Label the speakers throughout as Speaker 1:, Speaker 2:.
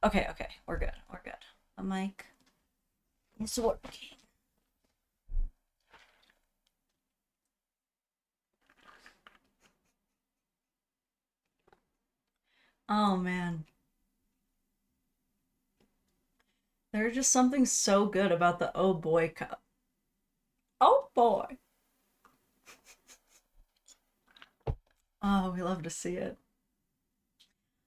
Speaker 1: Okay, okay, we're good. We're good. The mic is working. Oh man, there's just something so good about the oh boy cup. Oh boy. Oh, we love to see it.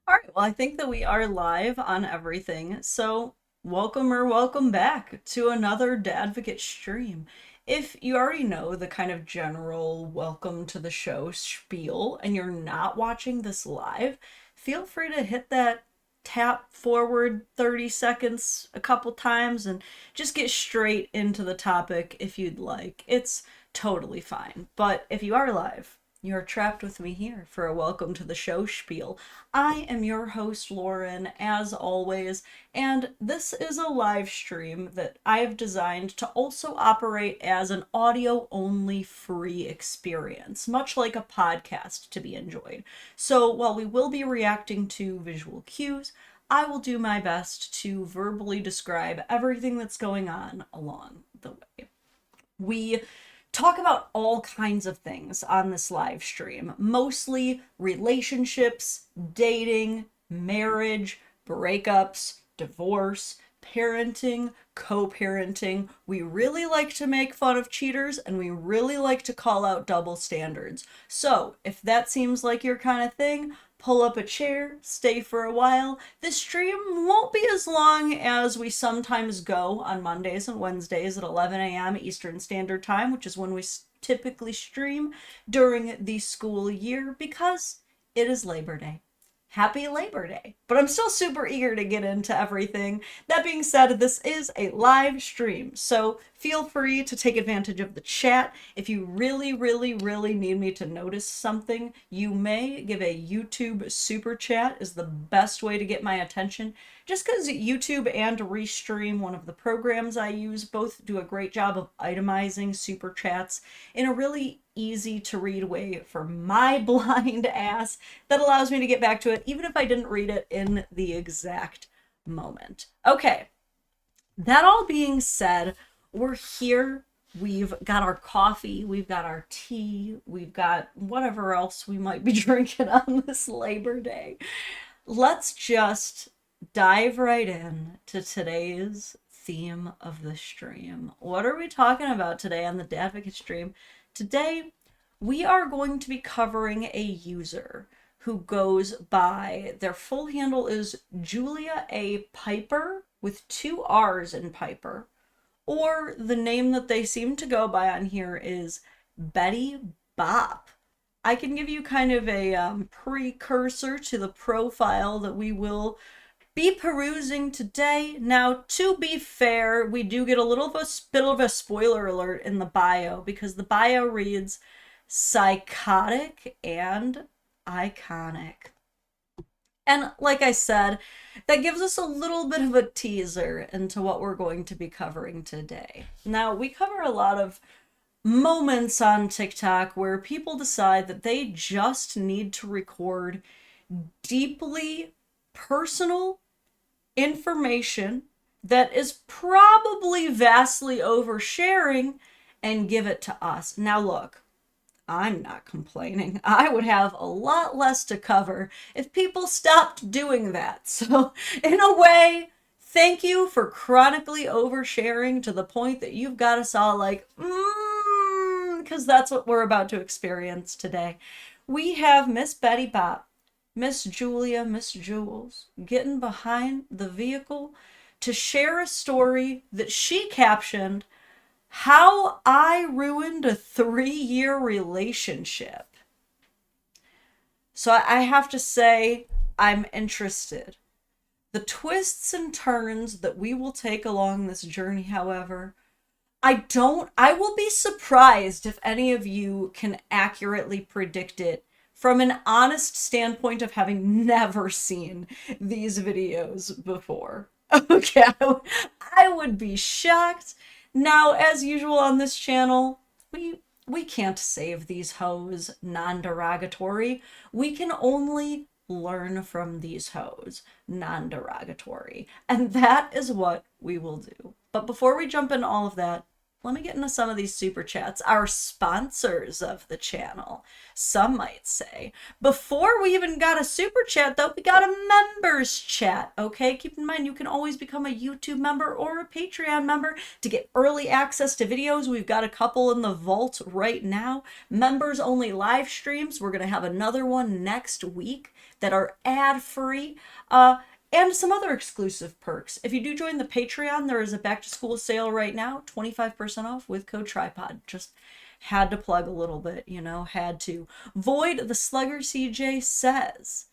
Speaker 1: All right, well, I think that we are live on everything. So, welcome or welcome back to another Dadvocate stream. If you already know the kind of general welcome to the show spiel and you're not watching this live, feel free to hit that tap forward 30 seconds a couple times and just get straight into the topic if you'd like. It's totally fine. But if you are live, you are trapped with me here for a welcome to the show spiel. I am your host, Lauren, as always, and this is a live stream that I've designed to also operate as an audio only free experience, much like a podcast to be enjoyed. So while we will be reacting to visual cues, I will do my best to verbally describe everything that's going on along the way. We talk about all kinds of things on this live stream, mostly relationships, dating, marriage, breakups, divorce, parenting, co-parenting. We really like to make fun of cheaters and we really like to call out double standards. So if that seems like your kind of thing, pull up a chair, stay for a while. This stream won't be as long as we sometimes go on Mondays and Wednesdays at 11 a.m. Eastern Standard Time, which is when we typically stream during the school year because it is Labor Day. Happy Labor Day. But I'm still super eager to get into everything. That being said, this is a live stream, so feel free to take advantage of the chat. If you really, really, really need me to notice something, you may give a YouTube super chat is the best way to get my attention. Just because YouTube and Restream, one of the programs I use, both do a great job of itemizing super chats in a really easy to read way for my blind ass that allows me to get back to it even if I didn't read it in the exact moment. Okay, that all being said, we're here. We've got our coffee, we've got our tea, we've got whatever else we might be drinking on this Labor Day. Let's just dive right in to today's theme of the stream. What are we talking about today on the Dadvocate stream? Today, we are going to be covering a user who goes by, their full handle is Julia A. Piper with two R's in Piper, or the name that they seem to go by on here is Betty Bop. I can give you kind of a precursor to the profile that we will be perusing today. Now, to be fair, we do get a little of a bit of a spoiler alert in the bio because the bio reads psychotic and iconic. And like I said, that gives us a little bit of a teaser into what we're going to be covering today. Now, we cover a lot of moments on TikTok where people decide that they just need to record deeply personal information that is probably vastly oversharing and give it to us. Now, look, I'm not complaining. I would have a lot less to cover if people stopped doing that. So, in a way, thank you for chronically oversharing to the point that you've got us all like, because that's what we're about to experience today. We have Miss Betty Bop, Miss Julia, Miss Jules, getting behind the vehicle to share a story that she captioned, How I Ruined a 3-Year Relationship. So I have to say, I'm interested. The twists and turns that we will take along this journey, however, I will be surprised if any of you can accurately predict it from an honest standpoint of having never seen these videos before. Okay, I would be shocked. Now, as usual on this channel, we can't save these hoes non-derogatory. We can only learn from these hoes, non-derogatory. And that is what we will do. But before we jump into all of that, let me get into some of these super chats, our sponsors of the channel, some might say. Before we even got a super chat, though, we got a members chat, okay? Keep in mind, you can always become a YouTube member or a Patreon member to get early access to videos. We've got a couple in the vault right now. Members only live streams. We're going to have another one next week that are ad-free. And some other exclusive perks. If you do join the Patreon, there is a back to school sale right now, 25% off with code TRIPOD. Just had to plug a little bit, you know, had to. Void the Slugger CJ says,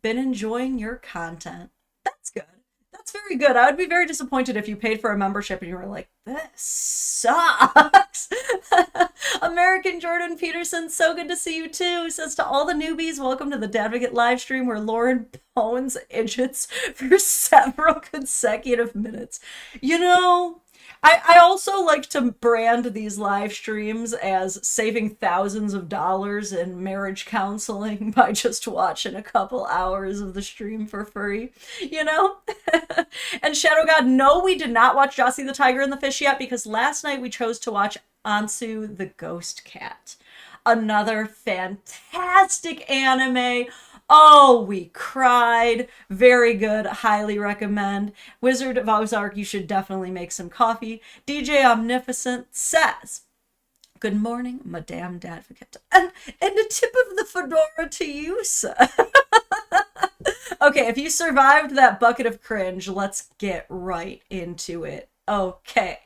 Speaker 1: been enjoying your content. That's good. That's very good. I would be very disappointed if you paid for a membership and you were like, this sucks. American Jordan Peterson, so good to see you too. Says to all the newbies, welcome to the Dadvocate live stream where Lauren pones idiots for several consecutive minutes. You know, I also like to brand these live streams as saving thousands of dollars in marriage counseling by just watching a couple hours of the stream for free, you know? And Shadow God, no, we did not watch Jossie the Tiger and the Fish yet because last night we chose to watch Ansu the Ghost Cat. Another fantastic anime. Oh, we cried. Very good. Highly recommend. Wizard of Ozark, you should definitely make some coffee. DJ Omnificent says, good morning, Madame Dadvocate. And a tip of the fedora to you, sir. Okay, if you survived that bucket of cringe, let's get right into it. Okay.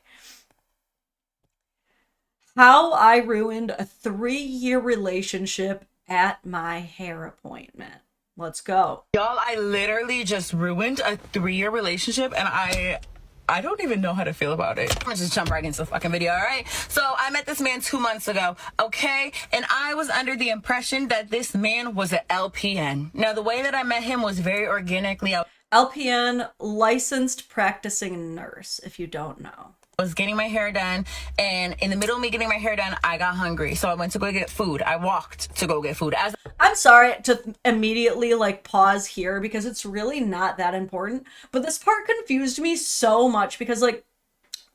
Speaker 1: How I ruined a 3-year relationship at my hair appointment. Let's go.
Speaker 2: Y'all, I literally just ruined a 3-year relationship and I don't even know how to feel about it. I'm gonna just jump right into the fucking video, all right? So I met this man 2 months ago, okay? And I was under the impression that this man was an LPN. Now, the way that I met him was very organically.
Speaker 1: LPN, licensed practicing nurse, if you don't know.
Speaker 2: I was getting my hair done, and in the middle of me getting my hair done, I got hungry. So I went to go get food. I walked to go get food.
Speaker 1: I'm sorry to immediately like pause here because it's really not that important. But this part confused me so much because like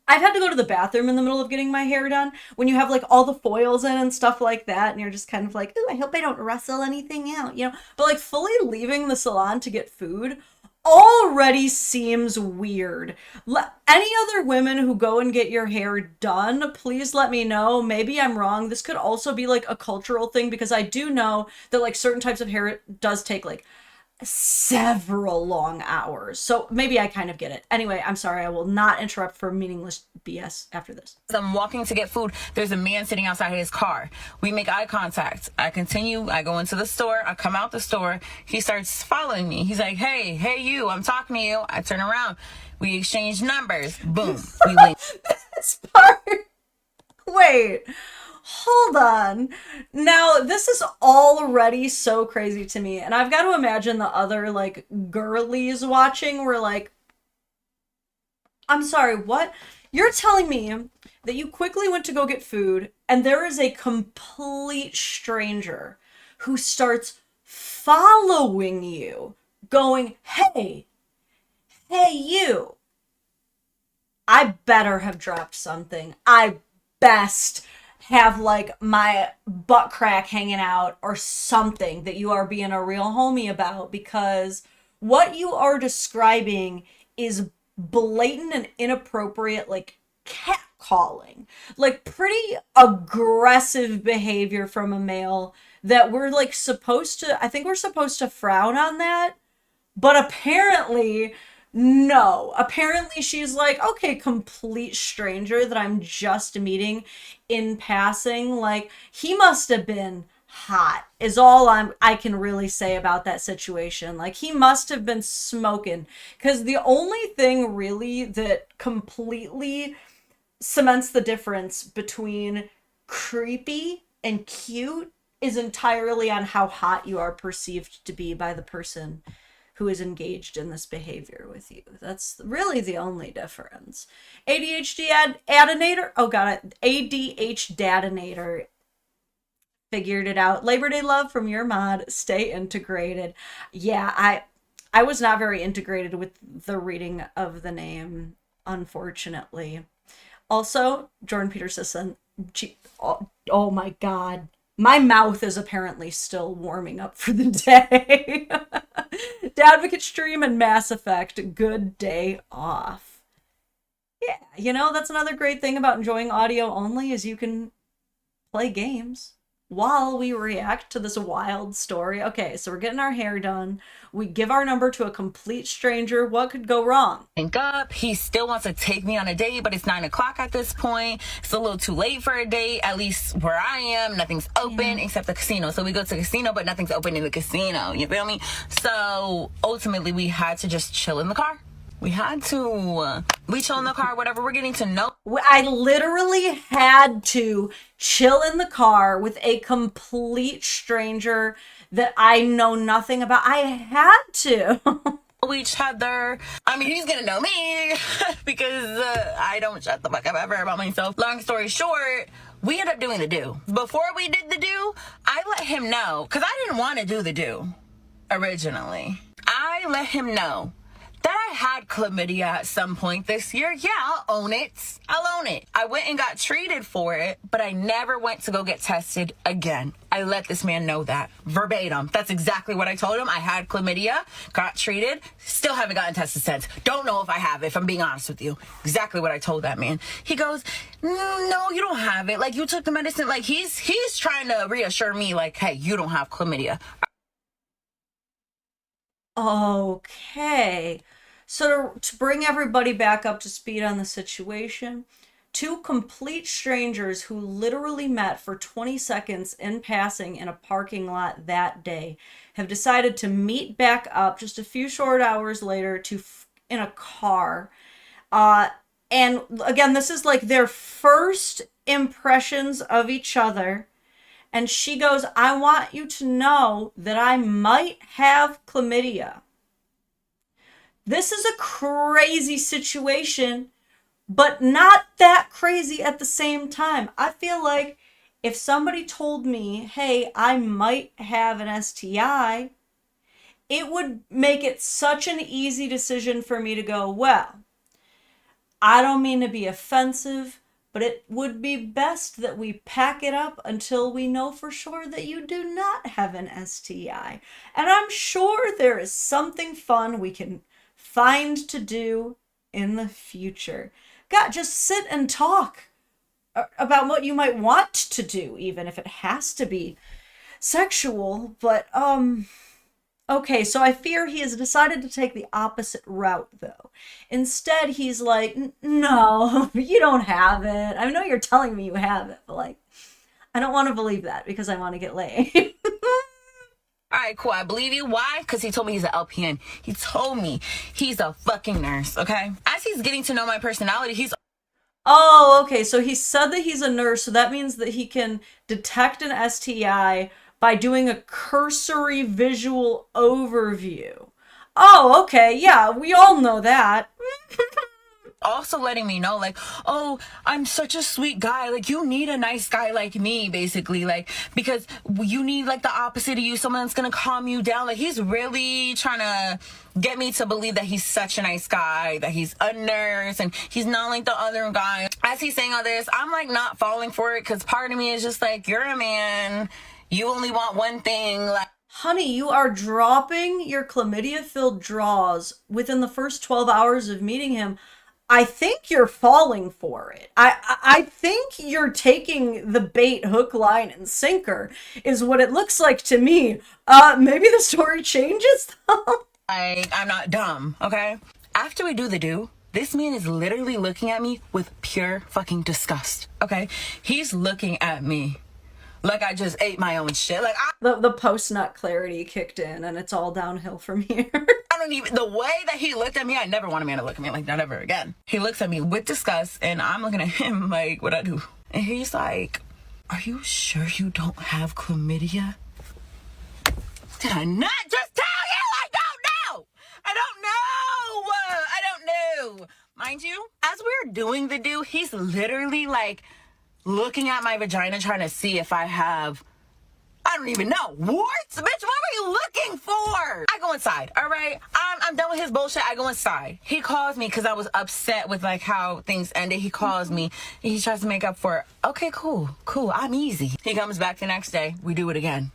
Speaker 1: I've had to go to the bathroom in the middle of getting my hair done when you have like all the foils in and stuff like that. And you're just kind of like, ooh, I hope I don't rustle anything out, you know, but like fully leaving the salon to get food already seems weird. Any other women who go and get your hair done, please let me know. Maybe I'm wrong. This could also be like a cultural thing because I do know that like certain types of hair does take like several long hours. So maybe I kind of get it. Anyway, I'm sorry. I will not interrupt for meaningless BS after this.
Speaker 2: I'm walking to get food. There's a man sitting outside his car. We make eye contact. I continue. I go into the store. I come out the store. He starts following me. He's like, hey, you, I'm talking to you. I turn around. We exchange numbers. Boom. We link.
Speaker 1: This part. Wait. Hold on. Now, this is already so crazy to me. And I've got to imagine the other, like, girlies watching were like, I'm sorry, what? You're telling me that you quickly went to go get food and there is a complete stranger who starts following you, going, hey, you. I better have dropped something. I best have like my butt crack hanging out or something that you are being a real homie about, because what you are describing is blatant and inappropriate, like catcalling, like pretty aggressive behavior from a male that we're like supposed to, I think we're supposed to frown on that, but apparently no. Apparently she's like, okay, complete stranger that I'm just meeting in passing. Like, he must have been hot is all I can really say about that situation. Like, he must have been smoking, because the only thing really that completely cements the difference between creepy and cute is entirely on how hot you are perceived to be by the person who is engaged in this behavior with you. That's really the only difference. ADHD adinator. Oh god, ADH dadinator. Figured it out. Labor Day love from your mod. Stay integrated. Yeah, I was not very integrated with the reading of the name, unfortunately. Also, Jordan Peterson. Oh my god. My mouth is apparently still warming up for the day. Dadvocate stream and Mass Effect. Good day off. Yeah, that's another great thing about enjoying audio only is you can play games while we react to this wild story. Okay, so we're getting our hair done. We give our number to a complete stranger. What could go wrong?
Speaker 2: Up. He still wants to take me on a date, but it's 9 o'clock at this point. It's a little too late for a date, at least where I am. Nothing's open except the casino. So we go to the casino, but nothing's open in the casino. You feel me? So ultimately, we had to just chill in the car. We had to. We chill in the car, whatever. We're getting to know.
Speaker 1: I literally had to chill in the car with a complete stranger that I know nothing about. I had to.
Speaker 2: Each other. I mean, he's gonna know me because I don't shut the fuck up ever about myself. Long story short, we ended up doing the do. Before we did the do, I let him know, because I didn't want to do the do originally. I let him know that I had chlamydia at some point this year. Yeah, I'll own it. I went and got treated for it, but I never went to go get tested again. I let this man know that verbatim. That's exactly what I told him. I had chlamydia, got treated, still haven't gotten tested since. Don't know if I have it, if I'm being honest with you. Exactly what I told that man. He goes, no, you don't have it. Like, you took the medicine. Like, he's trying to reassure me, like, hey, you don't have chlamydia.
Speaker 1: Okay. So to bring everybody back up to speed on the situation, two complete strangers who literally met for 20 seconds in passing in a parking lot that day have decided to meet back up just a few short hours later in a car. And again, this is like their first impressions of each other. And she goes, I want you to know that I might have chlamydia. This is a crazy situation, but not that crazy at the same time. I feel like if somebody told me, hey, I might have an STI, it would make it such an easy decision for me to go, well, I don't mean to be offensive, but it would be best that we pack it up until we know for sure that you do not have an STI. And I'm sure there is something fun we can find to do in the future. God, just sit and talk about what you might want to do, even if it has to be sexual. But, okay, so I fear he has decided to take the opposite route, though. Instead, he's like, no, you don't have it. I know you're telling me you have it, but, like, I don't want to believe that because I want to get laid.
Speaker 2: All right, cool. I believe you. Why? Because he told me he's an LPN. He told me he's a fucking nurse, okay? As he's getting to know my personality, he's...
Speaker 1: Oh, okay. So he said that he's a nurse, so that means that he can detect an STI by doing a cursory visual overview. Oh, okay. Yeah, we all know that.
Speaker 2: also letting me know, like, oh, I'm such a sweet guy. Like, you need a nice guy like me, basically. Like, because you need, like, the opposite of you. Someone that's going to calm you down. Like, he's really trying to get me to believe that he's such a nice guy, that he's a nurse, and he's not like the other guy. As he's saying all this, I'm, like, not falling for it, because part of me is just like, you're a man. You only want one thing. Like,
Speaker 1: honey, you are dropping your chlamydia-filled draws within the first 12 hours of meeting him. I think you're falling for it. I think you're taking the bait, hook, line, and sinker, is what it looks like to me. Maybe the story changes, though.
Speaker 2: I'm not dumb, okay? After we do the do, this man is literally looking at me with pure fucking disgust, okay? He's looking at me like I just ate my own shit. Like,
Speaker 1: the post-nut clarity kicked in, and it's all downhill from here.
Speaker 2: I don't even, the way that he looked at me, I never want a man to look at me like, not ever again. He looks at me with disgust, and I'm looking at him like, what I do? And he's like, are you sure you don't have chlamydia? Did I not just tell you? I don't know. I don't know. Mind you, as we're doing the do, he's literally like looking at my vagina trying to see if I have I don't even know. What? Bitch, what are you looking for? I go inside, all right? I'm done with his bullshit. I go inside. He calls me because I was upset with like how things ended. He calls me. He tries to make up for it. Okay, cool. I'm easy. He comes back the next day. We do it again.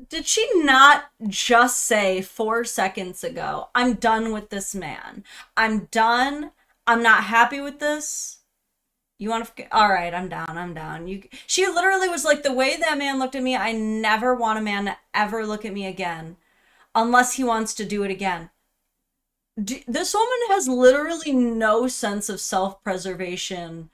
Speaker 1: Did she not just say 4 seconds ago, I'm done with this man? I'm done. I'm not happy with this. You want to? All right, I'm down. I'm down. She literally was like, the way that man looked at me, I never want a man to ever look at me again, unless he wants to do it again. This woman has literally no sense of self-preservation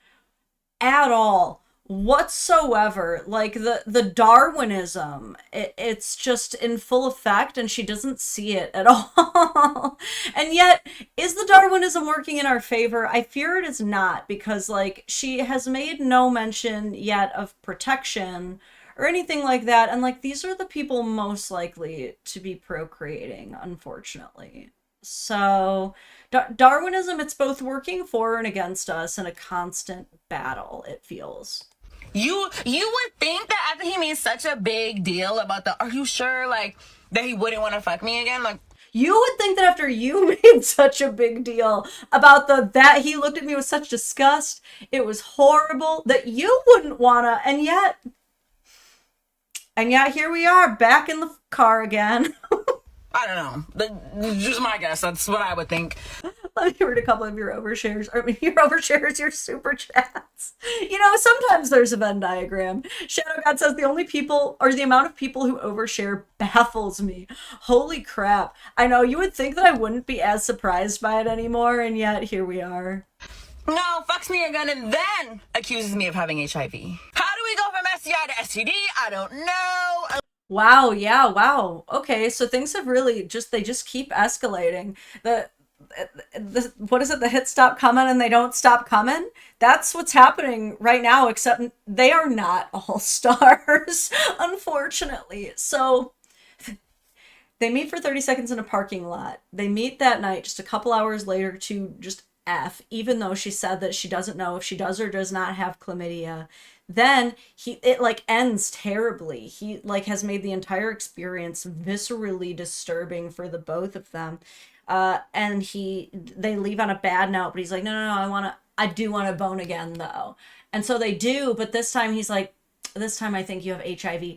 Speaker 1: at all whatsoever. Like the Darwinism, it's just in full effect, and she doesn't see it at all. And yet, is the Darwinism working in our favor? I fear it is not, because like she has made no mention yet of protection or anything like that, and like these are the people most likely to be procreating, unfortunately. So Darwinism, it's both working for and against us in a constant battle, it feels.
Speaker 2: You would think that after he made such a big deal about the, are you sure, like, that he wouldn't want to fuck me again? Like,
Speaker 1: you would think that after you made such a big deal about that he looked at me with such disgust, it was horrible, that you wouldn't wanna, and yet here we are back in the car again.
Speaker 2: I don't know. Just my guess. That's what I would think.
Speaker 1: Let me read a couple of your overshares. Your overshares, your super chats. You know, sometimes there's a Venn diagram. Shadow God says the only people, or the amount of people who overshare baffles me. Holy crap. I know, you would think that I wouldn't be as surprised by it anymore, and yet here we are.
Speaker 2: No, fucks me again and then accuses me of having HIV. How do we go from STI to STD? I don't know.
Speaker 1: Wow, yeah, wow. Okay, so things have really they just keep escalating. What is it? The hits stop coming and they don't stop coming? That's what's happening right now, except they are not all stars, unfortunately. So they meet for 30 seconds in a parking lot. They meet that night just a couple hours later to just F, even though she said that she doesn't know if she does or does not have chlamydia. Then it like ends terribly. He like has made the entire experience viscerally disturbing for the both of them. And they leave on a bad note, but he's like, no, I do want to bone again though. And so they do, but this time he's like, this time I think you have HIV.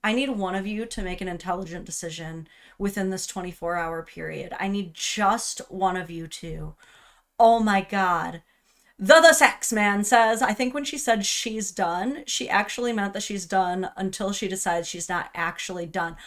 Speaker 1: I need one of you to make an intelligent decision within this 24-hour period. I need just one of you to. Oh my God. The sex man says, I think when she said she's done, she actually meant that she's done until she decides she's not actually done.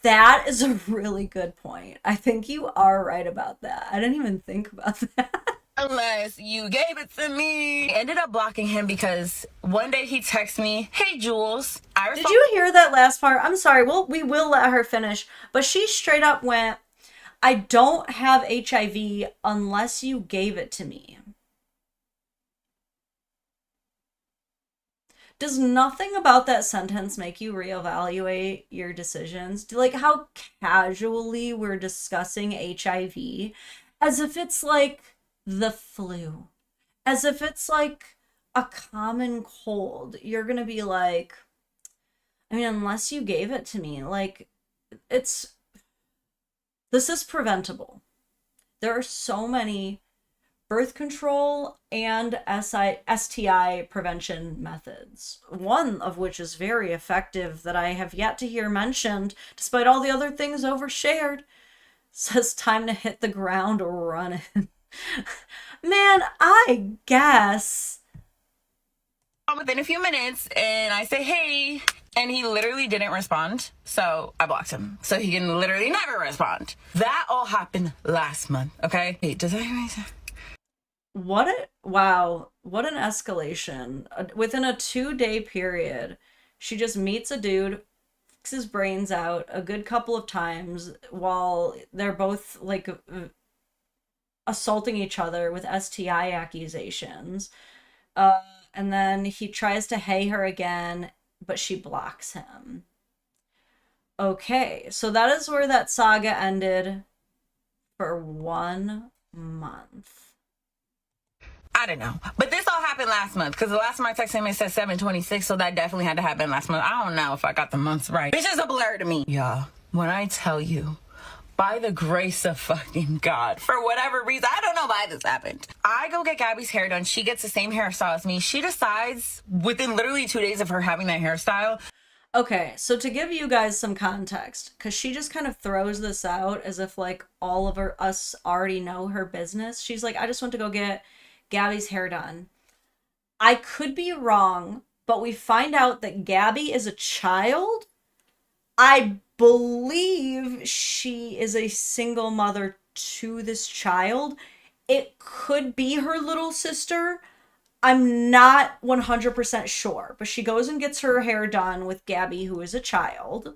Speaker 1: That is a really good point. I think you are right about that. I didn't even think about that.
Speaker 2: Unless you gave it to me. I ended up blocking him because one day he texted me, hey, Jules.
Speaker 1: Did you hear that last part? I'm sorry. We will let her finish. But she straight up went, I don't have HIV unless you gave it to me. Does nothing about that sentence make you reevaluate your decisions? Do like how casually we're discussing HIV as if it's like the flu, as if it's like a common cold. You're gonna be like, I mean, unless you gave it to me, like this is preventable. There are so many birth control and STI prevention methods, one of which is very effective that I have yet to hear mentioned, despite all the other things overshared. Says time to hit the ground running. Man, I guess.
Speaker 2: Within a few minutes, and I say, hey, and he literally didn't respond, so I blocked him, so he can literally never respond. That all happened last month, okay? Wait, does that make sense?
Speaker 1: What an escalation. Within a 2-day period, she just meets a dude, fucks his brains out a good couple of times while they're both like assaulting each other with STI accusations. And then he tries to hey her again, but she blocks him. Okay, so that is where that saga ended for 1 month.
Speaker 2: I don't know. But this all happened last month, because the last time I texted him, it said 7/26, so that definitely had to happen last month. I don't know if I got the months right. It's just a blur to me. Yeah, when I tell you, by the grace of fucking God, for whatever reason, I don't know why this happened, I go get Gabby's hair done. She gets the same hairstyle as me. She decides within literally 2 days of her having that hairstyle.
Speaker 1: Okay, so to give you guys some context, because she just kind of throws this out as if like all of us already know her business. She's like, I just went to go get Gabby's hair done. I could be wrong, but we find out that Gabby is a child. I believe she is a single mother to this child. It could be her little sister. I'm not 100% sure, but she goes and gets her hair done with Gabby, who is a child.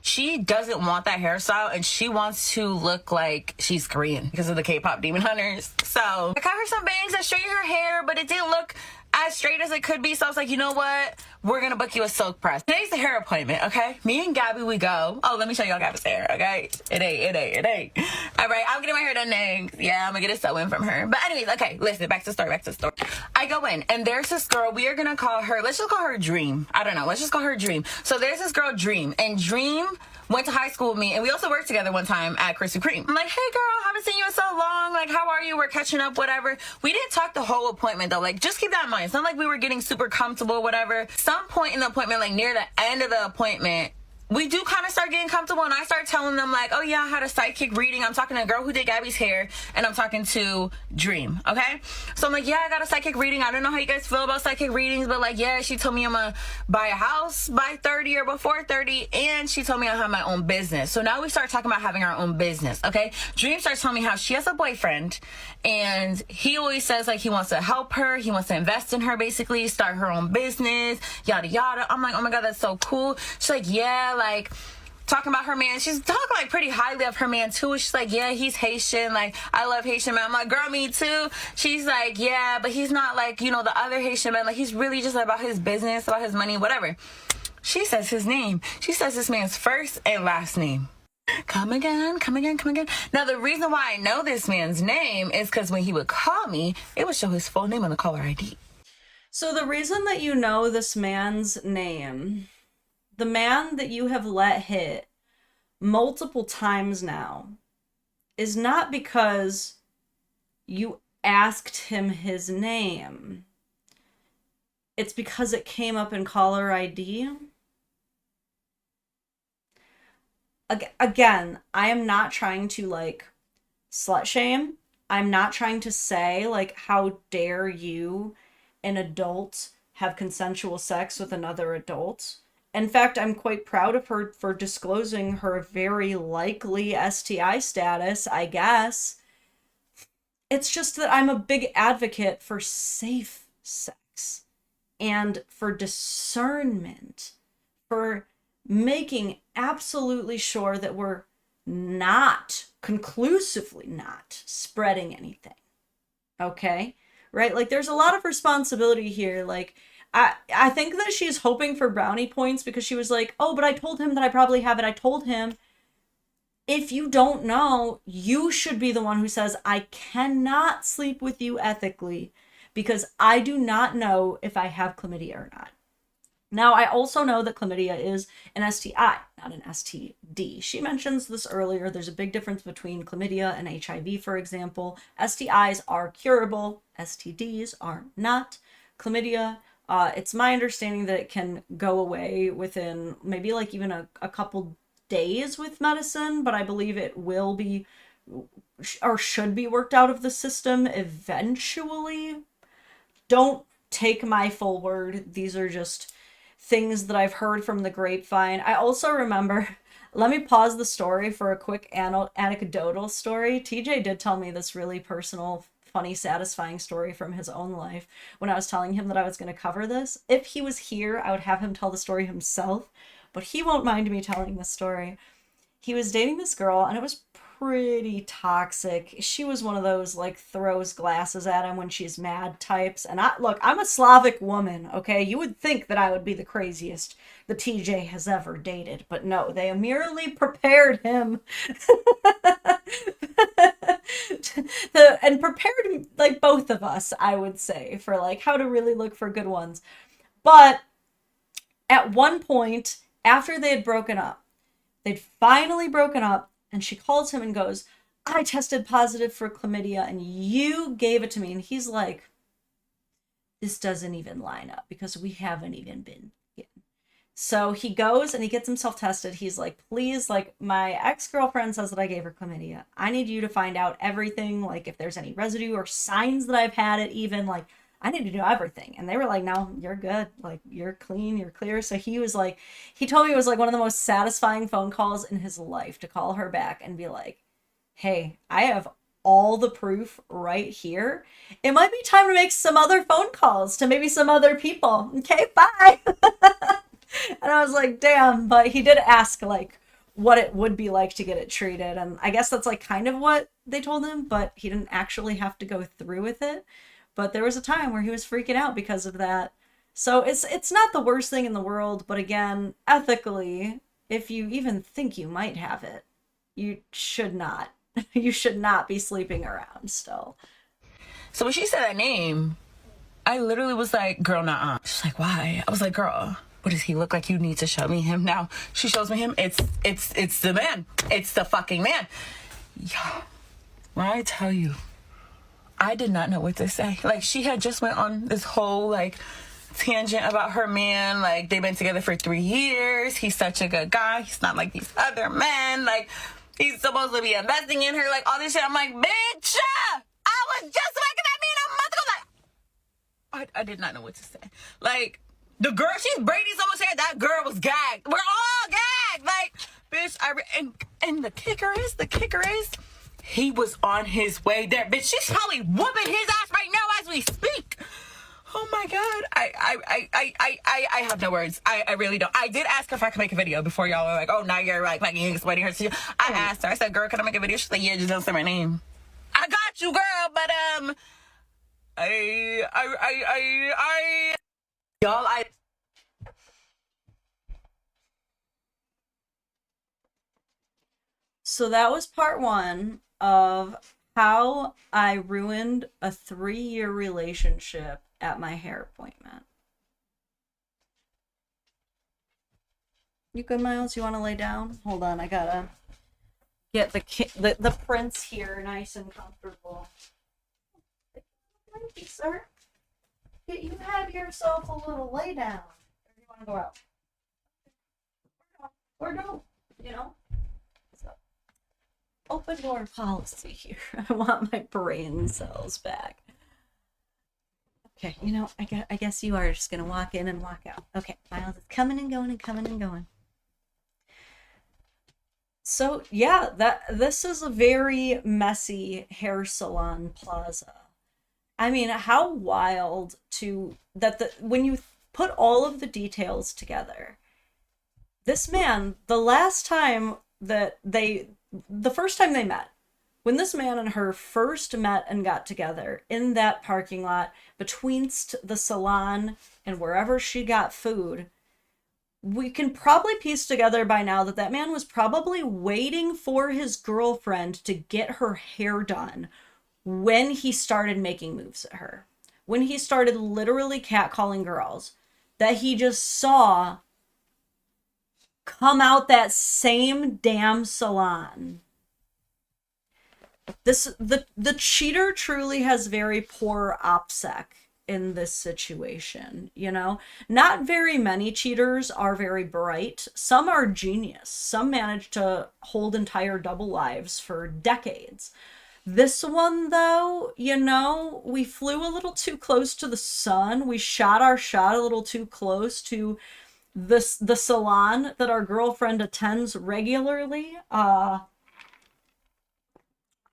Speaker 2: She doesn't want that hairstyle, and she wants to look like she's Korean because of the K-pop Demon Hunters. So I cut her some bangs, I straightened her hair, but it didn't look as straight as it could be. So I was like, you know what? We're gonna book you a silk press. Today's the hair appointment, okay? Me and Gabby, we go. Oh, let me show y'all Gabby's hair, okay? It ain't. All right, I'm getting my hair done next. Yeah, I'm gonna get a sew-in from her. But anyways, okay, listen, back to the story. I go in, and there's this girl. We are gonna call her, let's just call her Dream. I don't know, let's just call her Dream. So there's this girl, Dream, and Dream went to high school with me, and we also worked together one time at Krispy Kreme. I'm like, hey girl, haven't seen you in so long. Like, how are you? We're catching up, whatever. We didn't talk the whole appointment though. Like, just keep that in mind. It's not like we were getting super comfortable, whatever. Some point in the appointment, like near the end of the appointment, we do kind of start getting comfortable, and I start telling them like, oh yeah, I had a psychic reading. I'm talking to a girl who did Gabby's hair, and I'm talking to Dream, okay? So I'm like, yeah, I got a psychic reading. I don't know how you guys feel about psychic readings, but like, yeah, she told me I'm gonna buy a house by 30 or before 30, and she told me I have my own business. So now we start talking about having our own business, okay? Dream starts telling me how she has a boyfriend, and he always says like he wants to help her, he wants to invest in her, basically start her own business, yada yada. I'm like, oh my God, that's so cool. She's like, yeah, like talking about her man. She's talking like pretty highly of her man too. She's like, yeah, he's Haitian. Like, I love Haitian men. I'm like, girl, me too. She's like, yeah, but he's not like, you know, the other Haitian men. Like, he's really just about his business, about his money, whatever. She says his name. She says this man's first and last name. Come again. Now, the reason why I know this man's name is because when he would call me, it would show his full name on the caller ID.
Speaker 1: So the reason that you know this man's name, the man that you have let hit multiple times now, is not because you asked him his name. It's because it came up in caller ID. Again, I am not trying to like slut shame. I'm not trying to say like, how dare you, an adult, have consensual sex with another adult. In fact, I'm quite proud of her for disclosing her very likely STI status, I guess. It's just that I'm a big advocate for safe sex and for discernment, for making absolutely sure that we're not, conclusively not, spreading anything. Okay? Right? Like, there's a lot of responsibility here. Like, I think that she's hoping for brownie points because she was like, oh, but I told him that I probably have it. I told him. If you don't know, you should be the one who says, I cannot sleep with you ethically because I do not know if I have chlamydia or not. Now, I also know that chlamydia is an STI, not an STD. She mentions this earlier. There's a big difference between chlamydia and HIV, for example. STIs are curable. STDs are not. Chlamydia, it's my understanding that it can go away within maybe like even a couple days with medicine, but I believe it will be or should be worked out of the system eventually. Don't take my full word. These are just things that I've heard from the grapevine. I also remember, let me pause the story for a quick anecdotal story. TJ did tell me this really personal, funny, satisfying story from his own life when I was telling him that I was going to cover this. If he was here, I would have him tell the story himself, but he won't mind me telling the story. He was dating this girl, and it was pretty toxic. She was one of those like throws glasses at him when she's mad types. And I'm a Slavic woman, okay? You would think that I would be the craziest the TJ has ever dated, but no, they merely prepared him And prepared like both of us, I would say, for like how to really look for good ones. But at one point, after they had broken up, they'd finally broken up, and she calls him and goes, I tested positive for chlamydia and you gave it to me. And he's like, this doesn't even line up because we haven't even been. So he goes and he gets himself tested. He's like, please, like, my ex-girlfriend says that I gave her chlamydia. I need you to find out everything, like if there's any residue or signs that I've had it, even like I need to know everything. And they were like, no, you're good. Like, you're clean, you're clear. So he was like, he told me it was like one of the most satisfying phone calls in his life to call her back and be like, hey, I have all the proof right here. It might be time to make some other phone calls to maybe some other people. Okay, bye. And I was like, damn, but he did ask like what it would be like to get it treated. And I guess that's like kind of what they told him, but he didn't actually have to go through with it. But there was a time where he was freaking out because of that. So it's not the worst thing in the world, but again, ethically, if you even think you might have it, you should not. You should not be sleeping around still.
Speaker 2: So when she said that name, I literally was like, girl, nah. She's like, why? I was like, girl, what does he look like? You need to show me him now. She shows me him. It's the man. It's the fucking man. Yeah. When I tell you, I did not know what to say. Like, she had just went on this whole like tangent about her man. Like, they've been together for 3 years. He's such a good guy. He's not like these other men. Like, he's supposed to be investing in her. Like, all this shit. I'm like, bitch, I was just looking at me a month ago. Like, I did not know what to say. Like, the girl, she's Brady's almost here. That girl was gagged. We're all gagged. Like, bitch, and the kicker is, he was on his way there. Bitch, she's probably whooping his ass right now as we speak. Oh my God. I have no words. I really don't. I did ask her if I could make a video before y'all were like, oh, now you're like fucking exploiting her. I asked her, I said, girl, can I make a video? She's like, yeah, just don't say my name. I got you, girl, but y'all,
Speaker 1: So that was part one of how I ruined a 3-year relationship at my hair appointment. You good, Miles? You want to lay down? Hold on, I gotta get the prince here nice and comfortable. Thank you, sir. You have yourself a little lay down. Or do you want to go out? Or no, you know? So, open door policy here. I want my brain cells back. Okay, you know, I guess you are just gonna walk in and walk out. Okay, Miles is coming and going and coming and going. So yeah, this is a very messy hair salon plaza. I mean, how wild to that when you put all of the details together. This man, the first time they met, when this man and her first met and got together in that parking lot betweenst the salon and wherever she got food, we can probably piece together by now that that man was probably waiting for his girlfriend to get her hair done when he started making moves at her. When he started literally catcalling girls that he just saw come out that same damn salon. The cheater truly has very poor OPSEC in this situation, you know? Not very many cheaters are very bright. Some are genius. Some manage to hold entire double lives for decades. This one, though, you know, we flew a little too close to the sun. We shot our shot a little too close to the salon that our girlfriend attends regularly.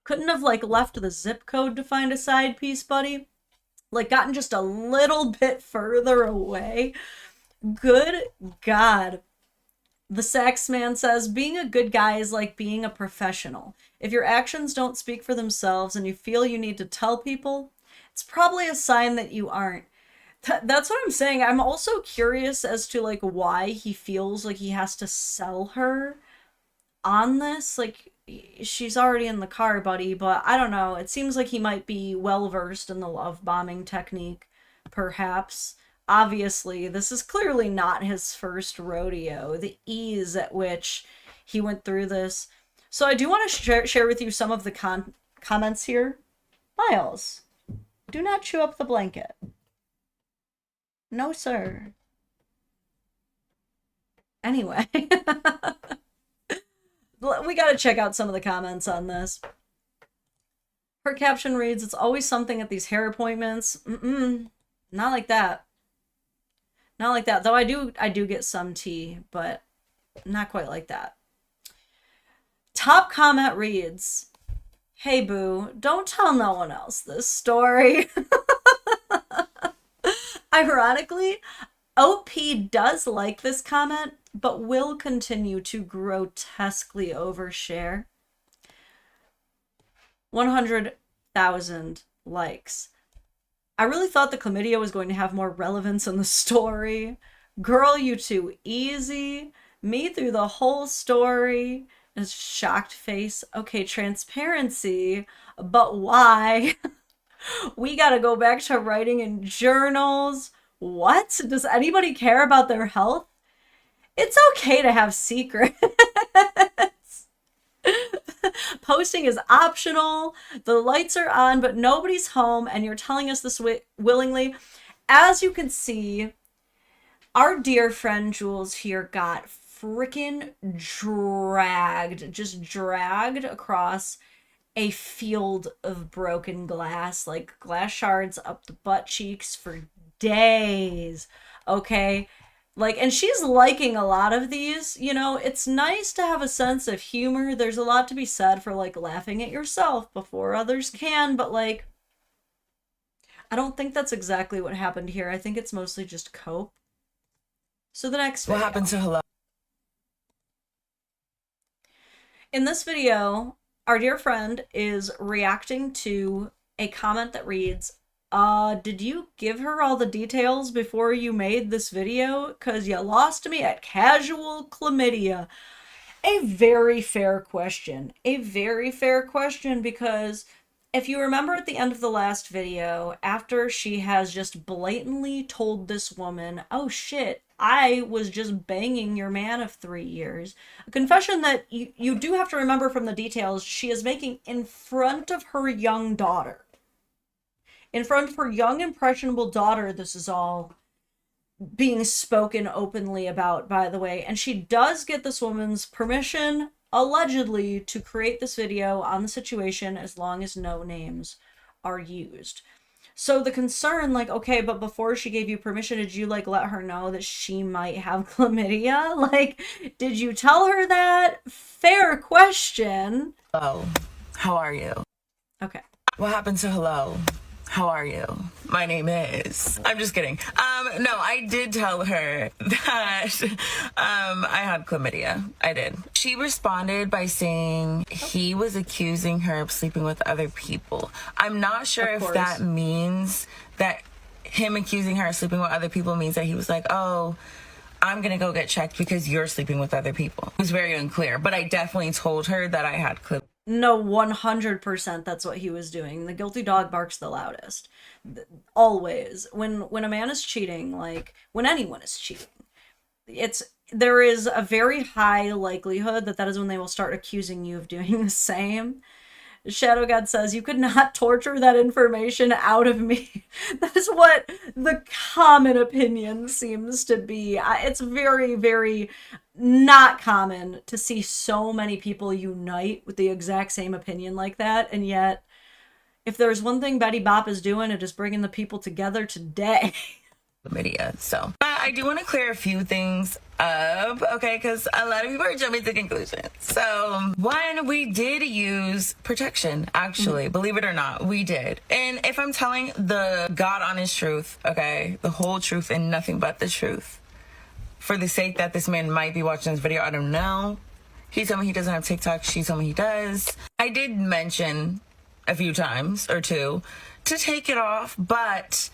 Speaker 1: Couldn't have, like, left the zip code to find a side piece, buddy. Like, gotten just a little bit further away. Good God. The sax man says, being a good guy is like being a professional. If your actions don't speak for themselves and you feel you need to tell people, it's probably a sign that you aren't. That's what I'm saying. I'm also curious as to, like, why he feels like he has to sell her on this. Like, she's already in the car, buddy, but I don't know. It seems like he might be well versed in the love bombing technique, perhaps. Obviously, this is clearly not his first rodeo. The ease at which he went through this. So I do want to share with you some of the comments here. Miles, do not chew up the blanket. No, sir. Anyway. We gotta check out some of the comments on this. Her caption reads, "It's always something at these hair appointments." Not like that. Not like that. Though I do get some tea, but not quite like that. Top comment reads, "Hey boo, don't tell no one else this story." Ironically, OP does like this comment, but will continue to grotesquely overshare. 100,000 likes. I really thought the chlamydia was going to have more relevance in the story. Girl, you too easy. Me through the whole story. A shocked face. Okay, transparency, but why? We gotta go back to writing in journals. What? Does anybody care about their health? It's okay to have secrets. Posting is optional. The lights are on, but nobody's home, and you're telling us this willingly. As you can see, our dear friend Jules here got freaking dragged, just dragged across a field of broken glass, like glass shards up the butt cheeks for days. Okay, like, and she's liking a lot of these. You know, it's nice to have a sense of humor. There's a lot to be said for like laughing at yourself before others can, but like, I don't think that's exactly what happened here. I think it's mostly just cope. So the next video.
Speaker 2: What happened to hello?
Speaker 1: In this video, our dear friend is reacting to a comment that reads, did you give her all the details before you made this video? Because you lost me at casual chlamydia. A very fair question. A very fair question, because if you remember at the end of the last video, after she has just blatantly told this woman, oh shit, I was just banging your man of 3 years. A confession that you do have to remember from the details she is making in front of her young daughter. In front of her young, impressionable daughter, this is all being spoken openly about, by the way. And she does get this woman's permission, allegedly, to create this video on the situation as long as no names are used. So the concern, like, okay, but before she gave you permission, did you, like, let her know that she might have chlamydia? Like, did you tell her that? Fair question.
Speaker 2: Hello, how are you?
Speaker 1: Okay.
Speaker 2: What happened to hello? How are you? My name is. I'm just kidding. No, I did tell her that I had chlamydia. I did. She responded by saying he was accusing her of sleeping with other people. I'm not sure if that means that him accusing her of sleeping with other people means that he was like, oh, I'm gonna go get checked because you're sleeping with other people. It was very unclear, but I definitely told her that I had chlamydia.
Speaker 1: No, 100% that's what he was doing. The guilty dog barks the loudest. Always. When a man is cheating, like, when anyone is cheating, there is a very high likelihood that is when they will start accusing you of doing the same. Shadow God says, you could not torture that information out of me. That is what the common opinion seems to be. It's very, very not common to see so many people unite with the exact same opinion like that. And yet, if there's one thing Betty Bop is doing, it is bringing the people together today.
Speaker 2: Chlamydia. So I do want to clear a few things up, okay, because a lot of people are jumping to conclusions. So one, we did use protection, actually. Believe it or not, we did. And if I'm telling the God honest truth, okay, the whole truth and nothing but the truth, for the sake that this man might be watching this video, I don't know. He told me he doesn't have TikTok. She told me he does. I did mention a few times or two to take it off, but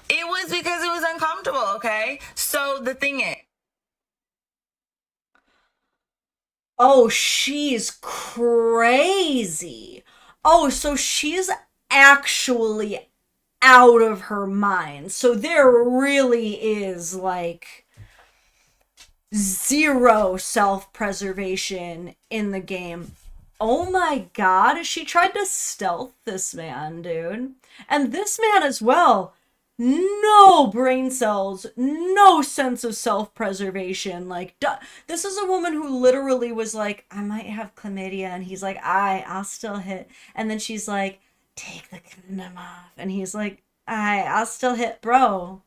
Speaker 2: it was because it was uncomfortable, okay? So the thing is,
Speaker 1: Oh, she's crazy. Oh, so she's actually out of her mind. So there really is like zero self preservation in the game. Oh my god, she tried to stealth this man, dude. And this man as well. No brain cells, no sense of self preservation. Like, this is a woman who literally was like, I might have chlamydia. And he's like, I'll still hit. And then she's like, take the condom off. And he's like, I'll still hit. Bro,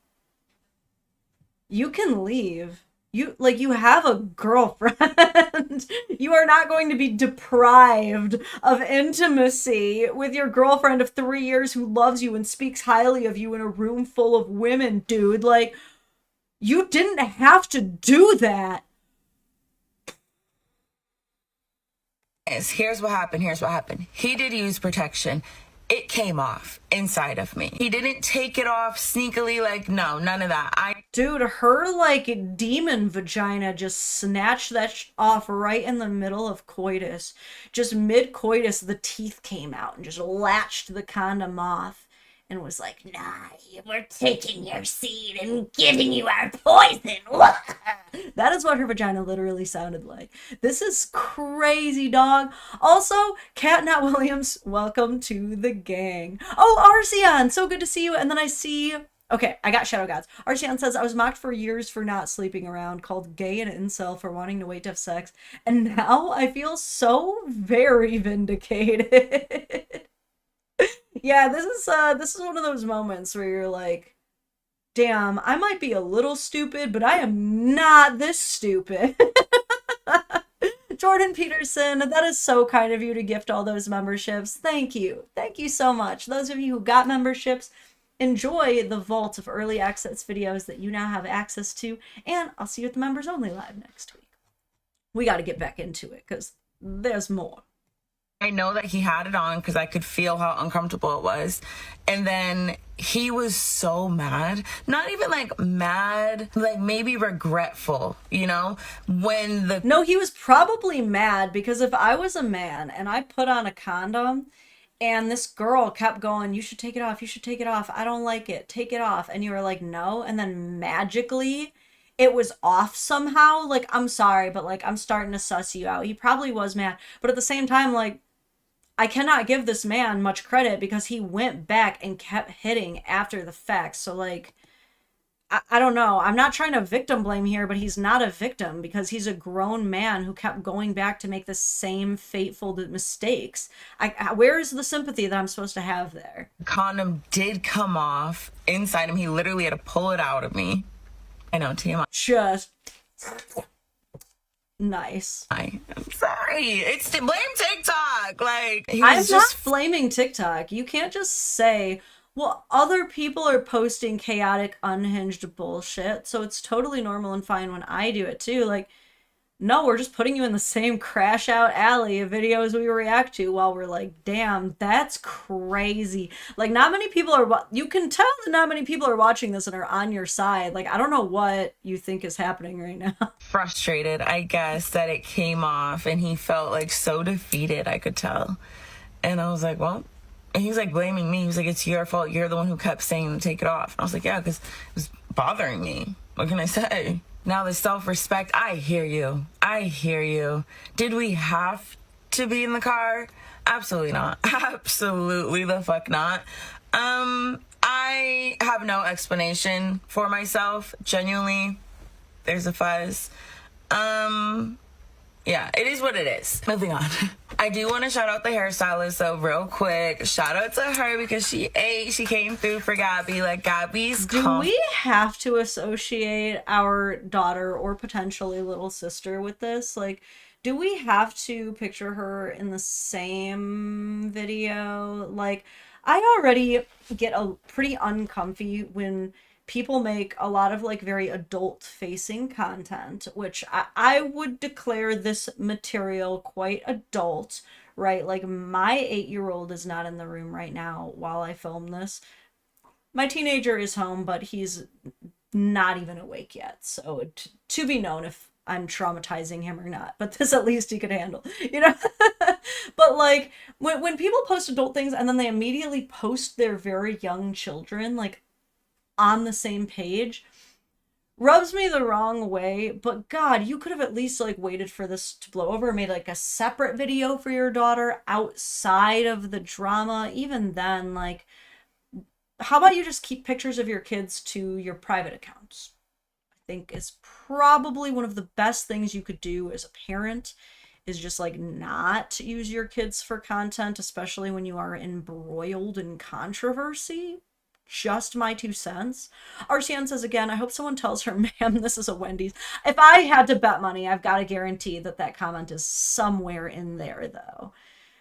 Speaker 1: you can leave. You have a girlfriend. You are not going to be deprived of intimacy with your girlfriend of 3 years who loves you and speaks highly of you in a room full of women, dude. Like, you didn't have to do that.
Speaker 2: Here's what happened. Here's what happened. He did use protection. It came off inside of me. He didn't take it off sneakily, like, no, none of that.
Speaker 1: Dude, her, like, demon vagina just snatched that off right in the middle of coitus. Just mid-coitus, the teeth came out and just latched the condom off and was like, nah, we're taking your seed and giving you our poison. That is what her vagina literally sounded like. This is crazy, dog. Also, Kat Nat Williams, welcome to the gang. Oh, Arceon, so good to see you. And then I see... Okay, I got Shadow Gods. Arceon says, I was mocked for years for not sleeping around, called gay and incel for wanting to wait to have sex, and now I feel so very vindicated. Yeah, this is one of those moments where you're like, damn, I might be a little stupid, but I am not this stupid. Jordan Peterson, that is so kind of you to gift all those memberships. Thank you. Thank you so much. Those of you who got memberships, enjoy the vault of early access videos that you now have access to, and I'll see you at the members only live next week. We got to get back into it because there's more.
Speaker 2: I know that he had it on because I could feel how uncomfortable it was. And then he was so mad. Not even like mad, like maybe regretful, you know?
Speaker 1: No, he was probably mad because if I was a man and I put on a condom and this girl kept going, you should take it off, you should take it off, I don't like it, take it off. And you were like, no. And then magically it was off somehow. Like, I'm sorry, but like, I'm starting to suss you out. He probably was mad. But at the same time, like, I cannot give this man much credit because he went back and kept hitting after the fact. So, like, I don't know. I'm not trying to victim blame here, but he's not a victim because he's a grown man who kept going back to make the same fateful mistakes. Where is the sympathy that I'm supposed to have there?
Speaker 2: Condom did come off inside him. He literally had to pull it out of me. I know, TMI.
Speaker 1: Just... nice.
Speaker 2: I'm sorry. It's to blame TikTok. Like,
Speaker 1: I'm not blaming TikTok. You can't just say, well, other people are posting chaotic, unhinged bullshit, so it's totally normal and fine when I do it too. Like, no, we're just putting you in the same crash out alley of videos we react to while we're like, damn, that's crazy. Like, not many people are, you can tell that not many people are watching this and are on your side. Like, I don't know what you think is happening right now.
Speaker 2: Frustrated, I guess, that it came off and he felt like so defeated, I could tell. And I was like, well, and he was like blaming me. He was like, it's your fault. You're the one who kept saying to take it off. And I was like, yeah, because it was bothering me. What can I say? Now the self-respect, I hear you. I hear you. Did we have to be in the car? Absolutely not. Absolutely the fuck not. I have no explanation for myself. Genuinely, there's a fuzz. Yeah, it is what it is. Moving on. I do want to shout out the hairstylist, though, real quick. Shout out to her because she came through for Gabby. Like, Gabby's...
Speaker 1: Do we have to associate our daughter or potentially little sister with this? Like, do we have to picture her in the same video? Like, I already get a pretty uncomfy when people make a lot of like very adult facing content, which I would declare this material quite adult, right? Like, my 8-year-old is not in the room right now while I film this. My teenager is home, but he's not even awake yet. So to be known if I'm traumatizing him or not, but this at least he could handle, you know? But like when people post adult things and then they immediately post their very young children like on the same page, rubs me the wrong way. But God, you could have at least like waited for this to blow over, made like a separate video for your daughter outside of the drama. Even then, like, how about you just keep pictures of your kids to your private accounts? I think is probably one of the best things you could do as a parent, is just like not use your kids for content, especially when you are embroiled in controversy. Just my 2 cents. RCN says again, I hope someone tells her, ma'am, this is a Wendy's. If I had to bet money, I've got to guarantee that that comment is somewhere in there, though.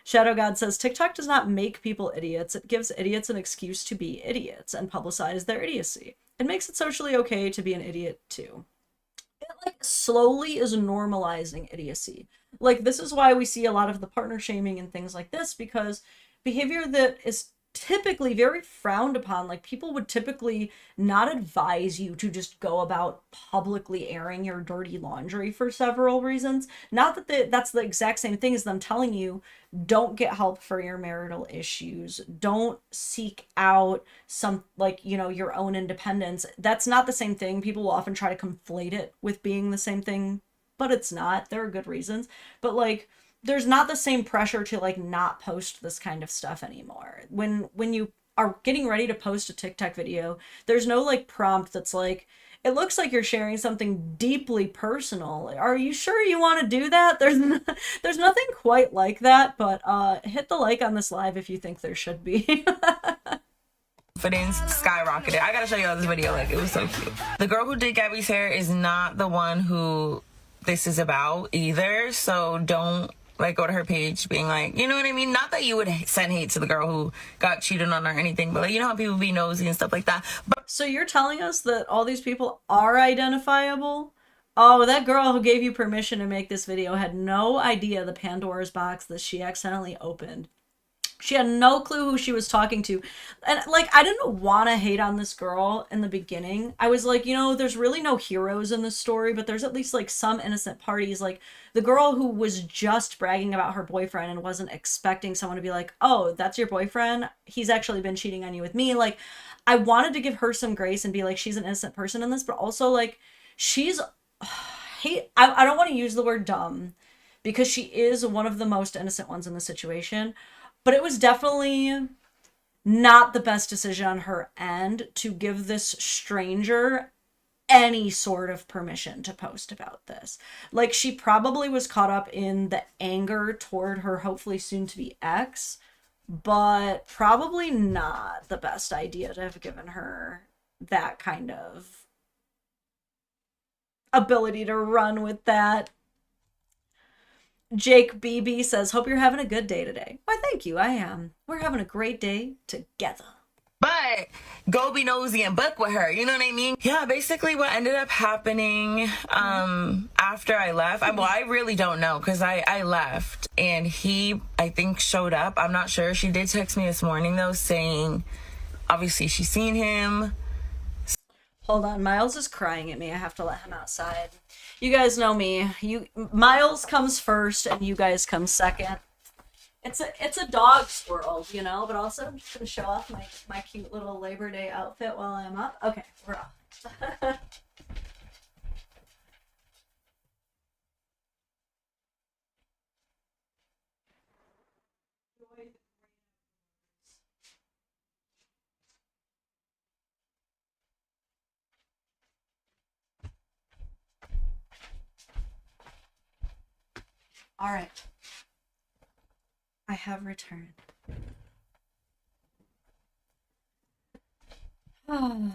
Speaker 1: Shadow God says, TikTok does not make people idiots. It gives idiots an excuse to be idiots and publicize their idiocy. It makes it socially okay to be an idiot, too. It, like, slowly is normalizing idiocy. Like, this is why we see a lot of the partner shaming and things like this, because behavior that is typically very frowned upon, like people would typically not advise you to just go about publicly airing your dirty laundry for several reasons. Not that that's the exact same thing as them telling you don't get help for your marital issues, don't seek out some, like, you know, your own independence. That's not the same thing. People will often try to conflate it with being the same thing, but it's not. There are good reasons, but like there's not the same pressure to like not post this kind of stuff anymore. When you are getting ready to post a TikTok video, there's no like prompt that's like, it looks like you're sharing something deeply personal. Are you sure you want to do that? There's nothing quite like that, but hit the like on this live if you think there should be.
Speaker 2: Confidence skyrocketed. I gotta show you all this video. Like, it was so cute. The girl who did Gabby's hair is not the one who this is about either, so don't like go to her page being like, you know what I mean? Not that you would send hate to the girl who got cheated on or anything, but like, you know how people be nosy and stuff like that. But
Speaker 1: so you're telling us that all these people are identifiable? Oh, that girl who gave you permission to make this video had no idea the Pandora's box that she accidentally opened. She had no clue who she was talking to. And like, I didn't want to hate on this girl in the beginning. I was like, you know, there's really no heroes in this story, but there's at least like some innocent parties. Like the girl who was just bragging about her boyfriend and wasn't expecting someone to be like, oh, that's your boyfriend? He's actually been cheating on you with me. Like, I wanted to give her some grace and be like, she's an innocent person in this, but also like, she's, I don't want to use the word dumb because she is one of the most innocent ones in the situation. But it was definitely not the best decision on her end to give this stranger any sort of permission to post about this. Like, she probably was caught up in the anger toward her hopefully soon to be ex, but probably not the best idea to have given her that kind of ability to run with that. Jake BB says, hope you're having a good day today. Why, thank you. I am. We're having a great day together.
Speaker 2: But go be nosy and book with her. You know what I mean? Yeah, basically what ended up happening after I left, I really don't know because I left and he, I think, showed up. I'm not sure. She did text me this morning, though, saying, obviously, she's seen him.
Speaker 1: Hold on. Miles is crying at me. I have to let him outside. You guys know me. Miles comes first and you guys come second. It's a dog's world, you know, but also I'm just gonna show off my cute little Labor Day outfit while I'm up. Okay, we're off. All right. I have returned. To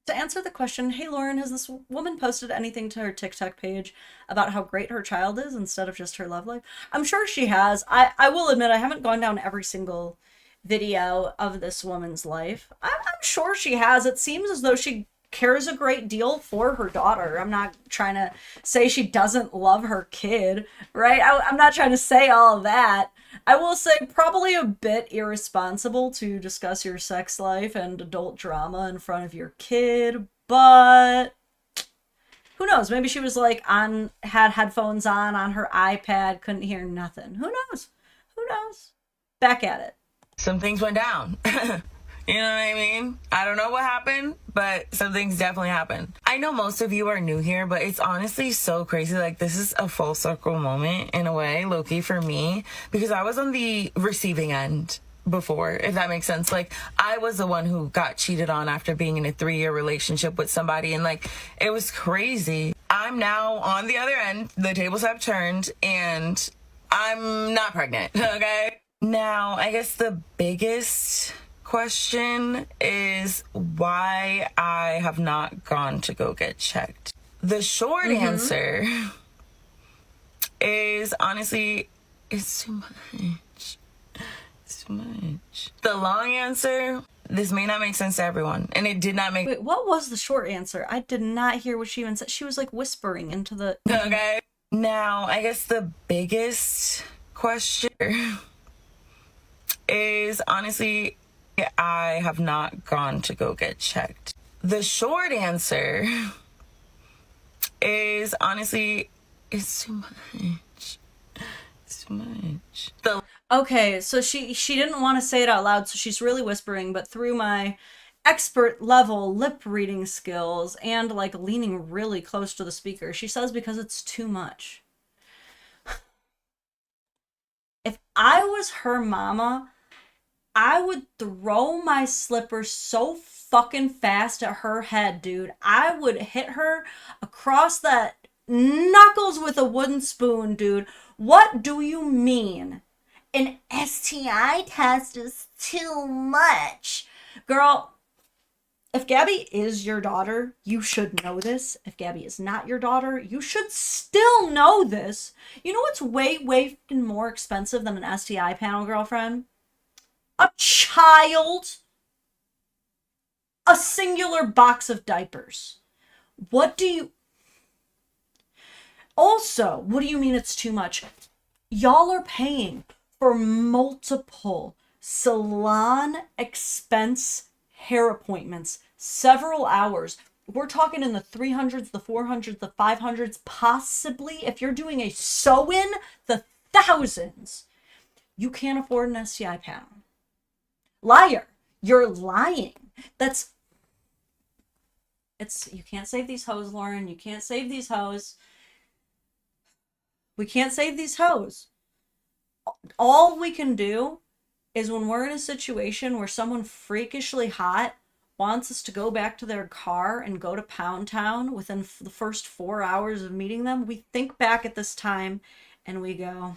Speaker 1: answer the question, hey Lauren, has this woman posted anything to her TikTok page about how great her child is instead of just her love life? I'm sure she has. I will admit I haven't gone down every single video of this woman's life. I'm sure she has. It seems as though she cares a great deal for her daughter. I'm not trying to say she doesn't love her kid, right? I'm not trying to say all of that. I will say probably a bit irresponsible to discuss your sex life and adult drama in front of your kid, but Who knows? Maybe she was like had headphones on her iPad, couldn't hear nothing. Who knows? Who knows? Back at it.
Speaker 2: Some things went down. You know what I mean? I don't know what happened, but some things definitely happened. I know most of you are new here, but it's honestly so crazy. Like, this is a full circle moment in a way, low-key for me, because I was on the receiving end before, if that makes sense. Like, I was the one who got cheated on after being in a 3-year relationship with somebody, and like, it was crazy. I'm now on the other end. The tables have turned, and I'm not pregnant, okay? Now, I guess the biggest question is why I have not gone to go get checked. The short answer is honestly, it's too much. It's too much. The long answer, this may not make sense to everyone, and it did not make.
Speaker 1: Wait, what was the short answer? I did not hear what she even said. She was like whispering into the.
Speaker 2: Okay. Now, I guess the biggest question is honestly, I have not gone to go get checked. The short answer is honestly, it's too much. It's too much.
Speaker 1: Okay, so she didn't want to say it out loud, so she's really whispering, but through my expert level lip reading skills and like leaning really close to the speaker, she says because it's too much. If I was her mama, I would throw my slipper so fucking fast at her head, dude. I would hit her across the knuckles with a wooden spoon, dude. What do you mean? An STI test is too much. Girl, if Gabby is your daughter, you should know this. If Gabby is not your daughter, you should still know this. You know what's way, way more expensive than an STI panel, girlfriend? A child, a singular box of diapers. What do you mean it's too much? Y'all are paying for multiple salon expense hair appointments, several hours. We're talking in the 300s, the 400s, the 500s, possibly if you're doing a sew-in, the thousands. You can't afford an STI panel. Liar. You're lying. You can't save these hoes, Lauren. You can't save these hoes. We can't save these hoes. All we can do is when we're in a situation where someone freakishly hot wants us to go back to their car and go to Pound Town within the first 4 hours of meeting them, we think back at this time and we go,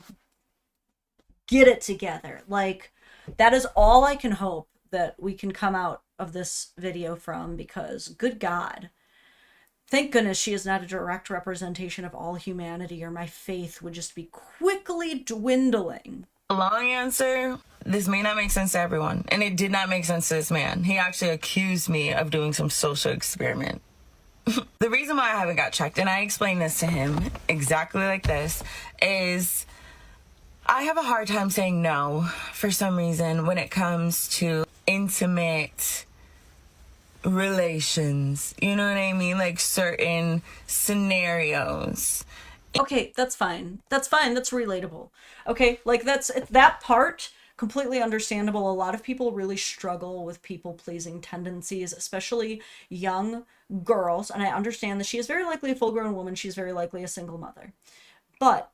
Speaker 1: get it together. Like, that is all I can hope that we can come out of this video from, because good God, thank goodness she is not a direct representation of all humanity, or my faith would just be quickly dwindling.
Speaker 2: The long answer, this may not make sense to everyone, and it did not make sense to this man. He actually accused me of doing some social experiment. The reason why I haven't got checked, and I explained this to him exactly like this, is I have a hard time saying no for some reason when it comes to intimate relations. You know what I mean? Like certain scenarios.
Speaker 1: Okay, that's fine. That's fine. That's relatable. Okay, like that part, completely understandable. A lot of people really struggle with people-pleasing tendencies, especially young girls. And I understand that she is very likely a full-grown woman. She's very likely a single mother. But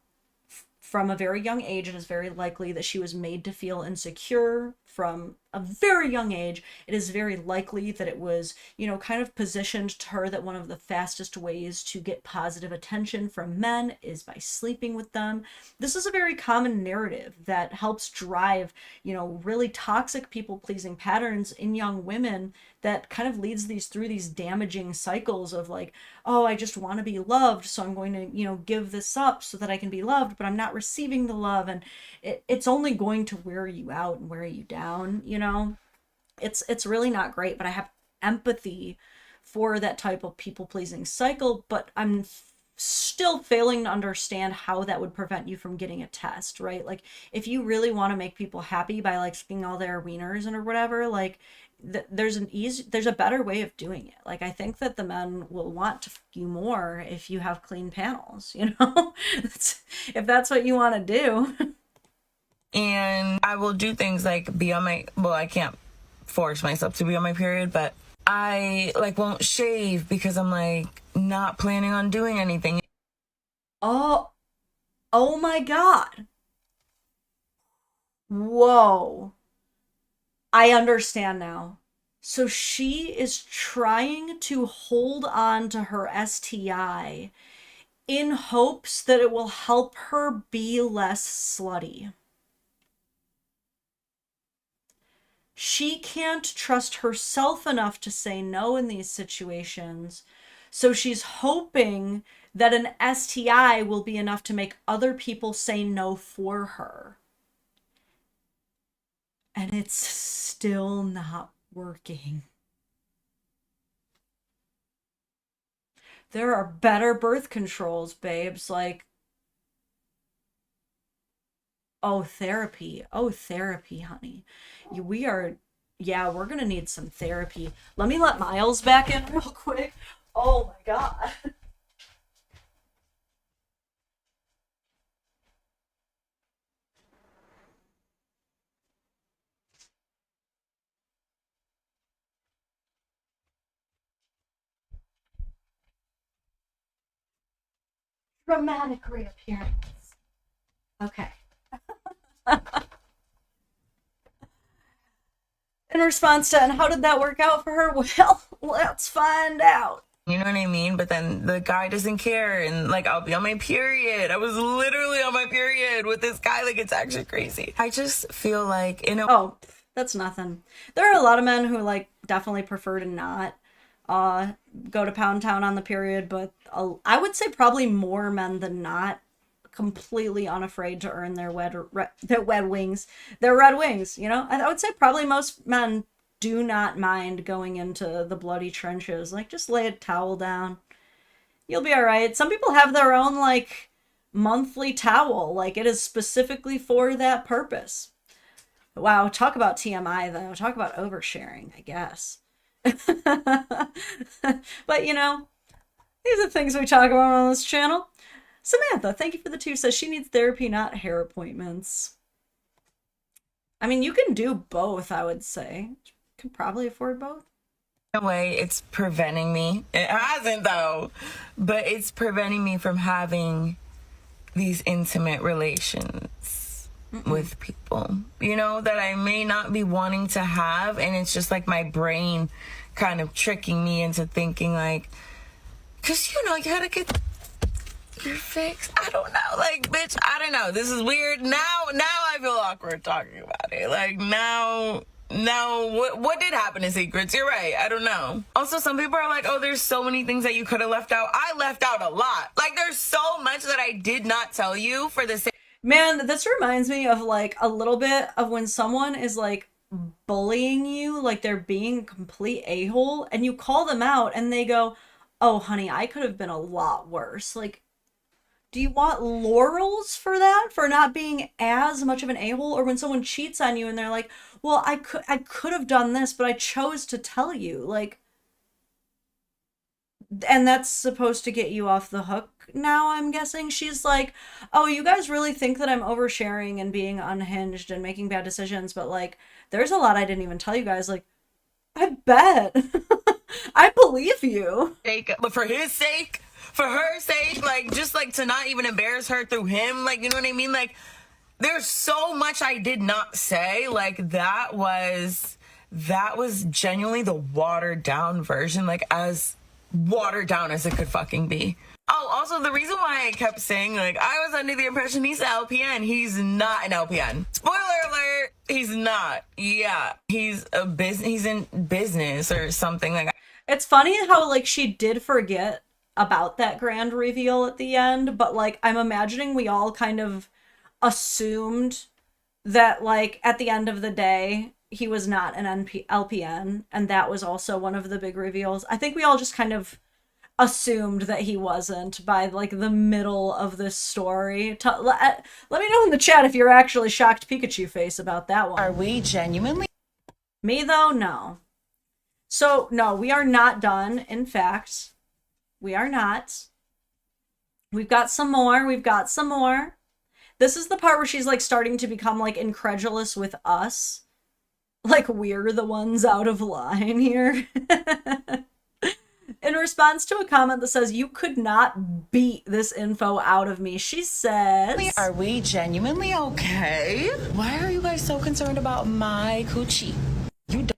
Speaker 1: from a very young age, it is very likely that she was made to feel insecure from a very young age. It is very likely that it was, kind of positioned to her that one of the fastest ways to get positive attention from men is by sleeping with them. This is a very common narrative that helps drive, really toxic people-pleasing patterns in young women that kind of leads through these damaging cycles of like, oh, I just want to be loved, so I'm going to, give this up so that I can be loved, but I'm not receiving the love, and it's only going to wear you out and wear you down. It's really not great. But I have empathy for that type of people-pleasing cycle, but I'm still failing to understand how that would prevent you from getting a test, right? Like, if you really want to make people happy by like sucking all their wieners and or whatever, like, there's there's a better way of doing it. Like, I think that the men will want to fuck you more if you have clean panels, you know? If that's what you want to do.
Speaker 2: And I will do things like be on my, well, I can't force myself to be on my period, but I like won't shave because I'm like not planning on doing anything.
Speaker 1: Oh, oh my God. Whoa. I understand now. So she is trying to hold on to her STI in hopes that it will help her be less slutty. She can't trust herself enough to say no in these situations. So she's hoping that an STI will be enough to make other people say no for her. And it's still not working. There are better birth controls, babes. Like, oh, therapy. Oh, therapy, honey. We are, yeah, we're gonna need some therapy. Let me let Miles back in real quick. Oh my God. Dramatic reappearance. Okay. In response to, and how did that work out for her? Well, let's find out.
Speaker 2: You know what I mean? But then the guy doesn't care, and like I'll be on my period. I was literally on my period with this guy. Like, it's actually crazy. I just feel like
Speaker 1: oh, that's nothing. There are a lot of men who like definitely prefer to not go to Pound Town on the period, but I would say probably more men than not completely unafraid to earn their red wings, you know? I would say probably most men do not mind going into the bloody trenches. Like, just lay a towel down. You'll be all right. Some people have their own like monthly towel. Like, it is specifically for that purpose. Wow, talk about TMI though. Talk about oversharing, I guess. But you know, these are things we talk about on this channel. Samantha, thank you for the 2, says she needs therapy, not hair appointments. I mean, you can do both, I would say. You can probably afford both.
Speaker 2: in a way, it's preventing me. It hasn't though, but it's preventing me from having these intimate relations with people, you know, that I may not be wanting to have. And it's just like my brain kind of tricking me into thinking like, because, you know, you gotta get your fix. I don't know. Like, bitch, I don't know. This is weird. Now I feel awkward talking about it. Like, now, what did happen in secrets? You're right. I don't know. Also, some people are like, oh, there's so many things that you could have left out. I left out a lot. Like, there's so much that I did not tell you for the sake.
Speaker 1: Man, this reminds me of like a little bit of when someone is like bullying you, like they're being a complete a-hole, and you call them out and they go, oh, honey, I could have been a lot worse. Like, do you want laurels for that, for not being as much of an a-hole? Or when someone cheats on you and they're like, well, I could have done this, but I chose to tell you. Like, and that's supposed to get you off the hook now, I'm guessing. She's like, oh, you guys really think that I'm oversharing and being unhinged and making bad decisions, but like, there's a lot I didn't even tell you guys. Like, I bet. I believe you.
Speaker 2: But for his sake, for her sake, like, just like to not even embarrass her through him, like, you know what I mean? Like, there's so much I did not say. Like, that was genuinely the watered down version, like as watered down as it could fucking be. Oh, also, the reason why I kept saying, like, I was under the impression he's an LPN. He's not an LPN. Spoiler alert, he's not. Yeah, he's in business or something like that.
Speaker 1: It's funny how, like, she did forget about that grand reveal at the end, but, like, I'm imagining we all kind of assumed that, like, at the end of the day, he was not an LPN, and that was also one of the big reveals. I think we all just kind of assumed that he wasn't by like the middle of this story. Let me know in the chat if you're actually shocked Pikachu face about that one.
Speaker 2: Are we genuinely?
Speaker 1: Me though, no. So, no, we are not done. In fact, we are not. We've got some more. We've got some more. This is the part where she's like starting to become like incredulous with us. Like we're the ones out of line here. In response to a comment that says, "You could not beat this info out of me," she says,
Speaker 2: Are we genuinely okay? Why are you guys so concerned about my coochie? You don't.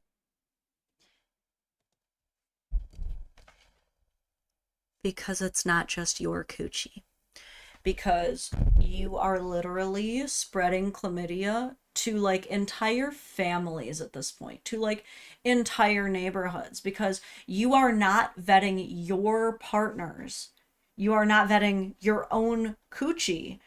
Speaker 1: because it's not just your coochie. Because you are literally spreading chlamydia to like entire families at this point, to like entire neighborhoods, because you are not vetting your partners. You are not vetting your own coochie.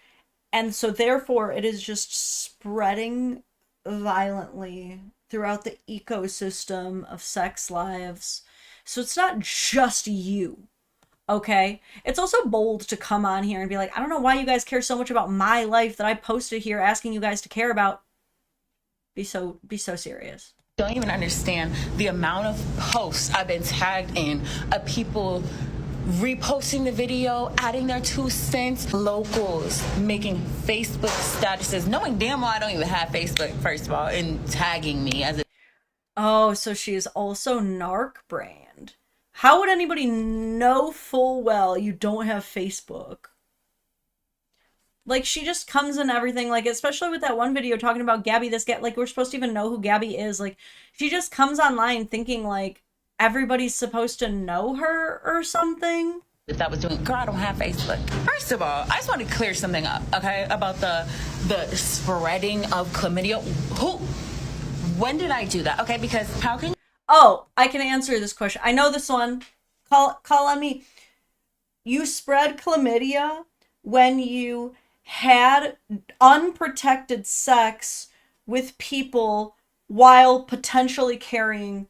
Speaker 1: And so therefore it is just spreading violently throughout the ecosystem of sex lives. So it's not just you. Okay. It's also bold to come on here and be like, I don't know why you guys care so much about my life that I posted here asking you guys to care about. Be so serious.
Speaker 2: Don't even understand the amount of posts I've been tagged in of people reposting the video, adding their 2 cents, locals making Facebook statuses, knowing damn well I don't even have Facebook, first of all, and tagging me as a...
Speaker 1: Oh, so she is also narc brand. How would anybody know full well you don't have Facebook? Like, she just comes in everything, like, especially with that one video talking about Gabby, like, we're supposed to even know who Gabby is. Like, she just comes online thinking, like, everybody's supposed to know her or something.
Speaker 2: If that was doing, girl, I don't have Facebook. First of all, I just want to clear something up, okay, about the spreading of chlamydia. When did I do that? Okay, because how can...
Speaker 1: Oh, I can answer this question. I know this one. Call on me. You spread chlamydia when you had unprotected sex with people while potentially carrying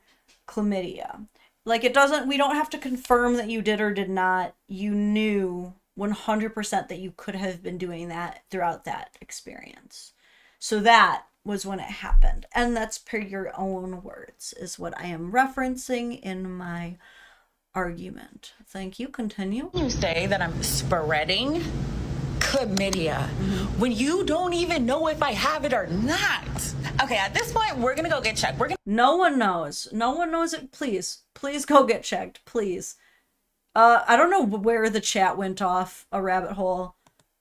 Speaker 1: chlamydia. Like, we don't have to confirm that you did or did not. You knew 100% that you could have been doing that throughout that experience. So that was when it happened. And that's per your own words, is what I am referencing in my argument. Thank you. Continue.
Speaker 2: You say that I'm spreading chlamydia when you don't even know if I have it or not. Okay, at this point, we're gonna go get checked.
Speaker 1: No one knows. No one knows it. Please go get checked. Please. I don't know where the chat went off a rabbit hole.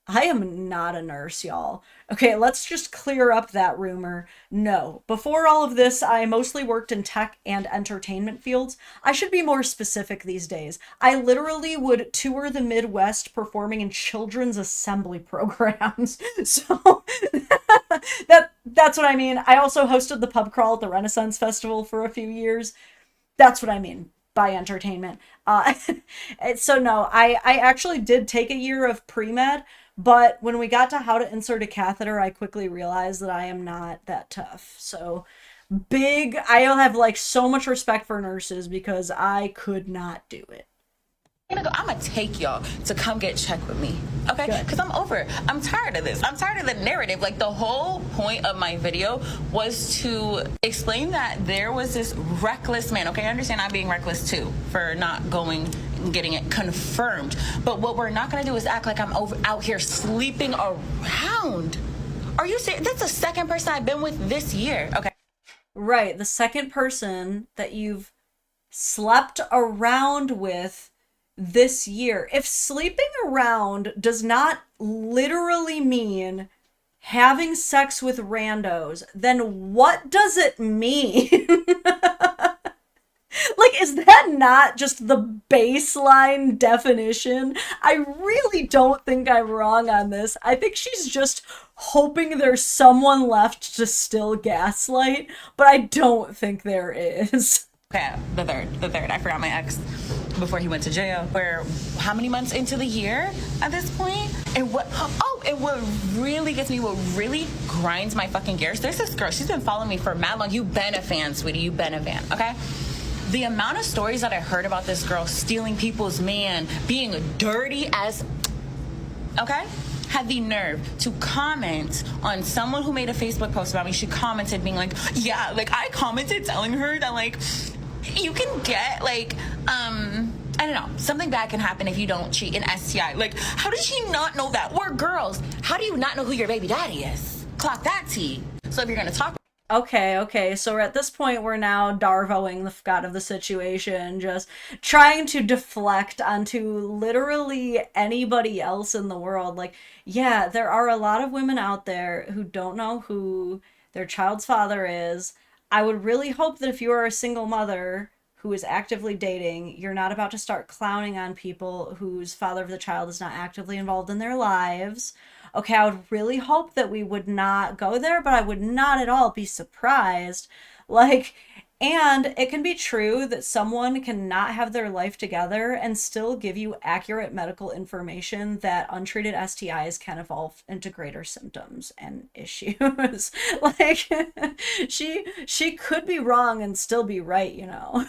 Speaker 1: I am not a nurse, y'all. Okay, let's just clear up that rumor. No. Before all of this, I mostly worked in tech and entertainment fields. I should be more specific these days. I literally would tour the Midwest performing in children's assembly programs. So that's what I mean. I also hosted the pub crawl at the Renaissance Festival for a few years. That's what I mean by entertainment. So no, I actually did take a year of pre-med, but when we got to how to insert a catheter, I quickly realized that I am not that tough. So I have like so much respect for nurses because I could not do it.
Speaker 2: I'm gonna take y'all to come get checked with me, okay? Because I'm over it. I'm tired of this. I'm tired of the narrative. Like, the whole point of my video was to explain that there was this reckless man, okay? I understand I'm being reckless too for not going and getting it confirmed. But what we're not gonna do is act like I'm out here sleeping around. Are you serious? That's the second person I've been with this year, okay?
Speaker 1: Right, the second person that you've slept around with this year. If sleeping around does not literally mean having sex with randos, then what does it mean? Like, is that not just the baseline definition? I really don't think I'm wrong on this. I think she's just hoping there's someone left to still gaslight, but I don't think there is.
Speaker 2: Okay, the third. I forgot my ex before he went to jail. We're how many months into the year at this point? And what really gets me, what really grinds my fucking gears, there's this girl, she's been following me for mad long. You been a fan, sweetie, you been a fan, okay? The amount of stories that I heard about this girl stealing people's man, being dirty as, okay? Had the nerve to comment on someone who made a Facebook post about me. She commented being like, yeah, like I commented telling her that like You can get like I don't know, something bad can happen if you don't cheat, an STI. Like, how did she not know that? We're girls. How do you not know who your baby daddy is? Clock that T. So if you're gonna talk,
Speaker 1: Okay, so at this point we're now Darvoing the god of the situation, just trying to deflect onto literally anybody else in the world. Like, yeah, there are a lot of women out there who don't know who their child's father is. I would really hope that if you are a single mother who is actively dating, you're not about to start clowning on people whose father of the child is not actively involved in their lives. Okay, I would really hope that we would not go there, but I would not at all be surprised. Like, and it can be true that someone can not have their life together and still give you accurate medical information that untreated STIs can evolve into greater symptoms and issues. Like, she could be wrong and still be right, you know.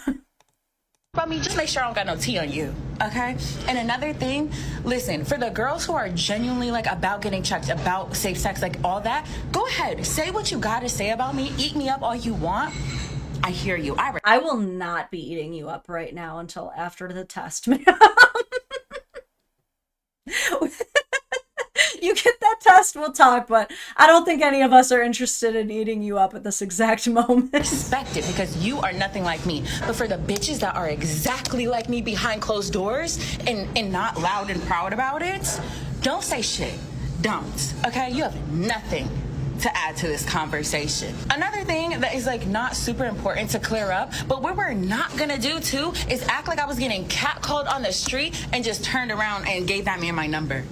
Speaker 2: about me, just make sure I don't got no tea on you, okay? And another thing, listen, for the girls who are genuinely like about getting checked, about safe sex, like all that, go ahead, say what you gotta say about me, eat me up all you want. I hear you.
Speaker 1: I will not be eating you up right now until after the test, ma'am. You get that test, we'll talk, but I don't think any of us are interested in eating you up at this exact moment.
Speaker 2: Respect it, because you are nothing like me. But for the bitches that are exactly like me behind closed doors and not loud and proud about it, don't say shit. Don't. Okay? You have nothing to add to this conversation. Another thing that is like not super important to clear up, but what we're not gonna do too is act like I was getting catcalled on the street and just turned around and gave that man my number.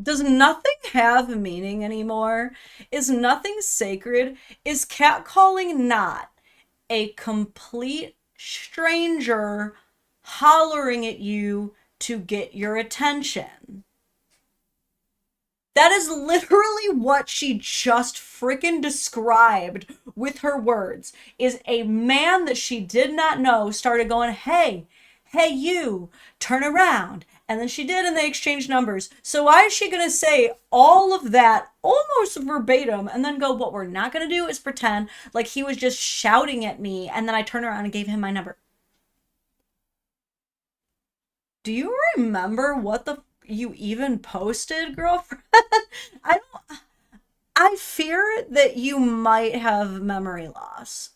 Speaker 1: Does nothing have meaning anymore? Is nothing sacred? Is catcalling not a complete stranger hollering at you to get your attention? That is literally what she just freaking described with her words. Is a man that she did not know started going, hey, you, turn around. And then she did, and they exchanged numbers. So why is she going to say all of that almost verbatim and then go, what we're not going to do is pretend like he was just shouting at me and then I turned around and gave him my number? Do you remember what the you even posted, girlfriend? I fear that you might have memory loss.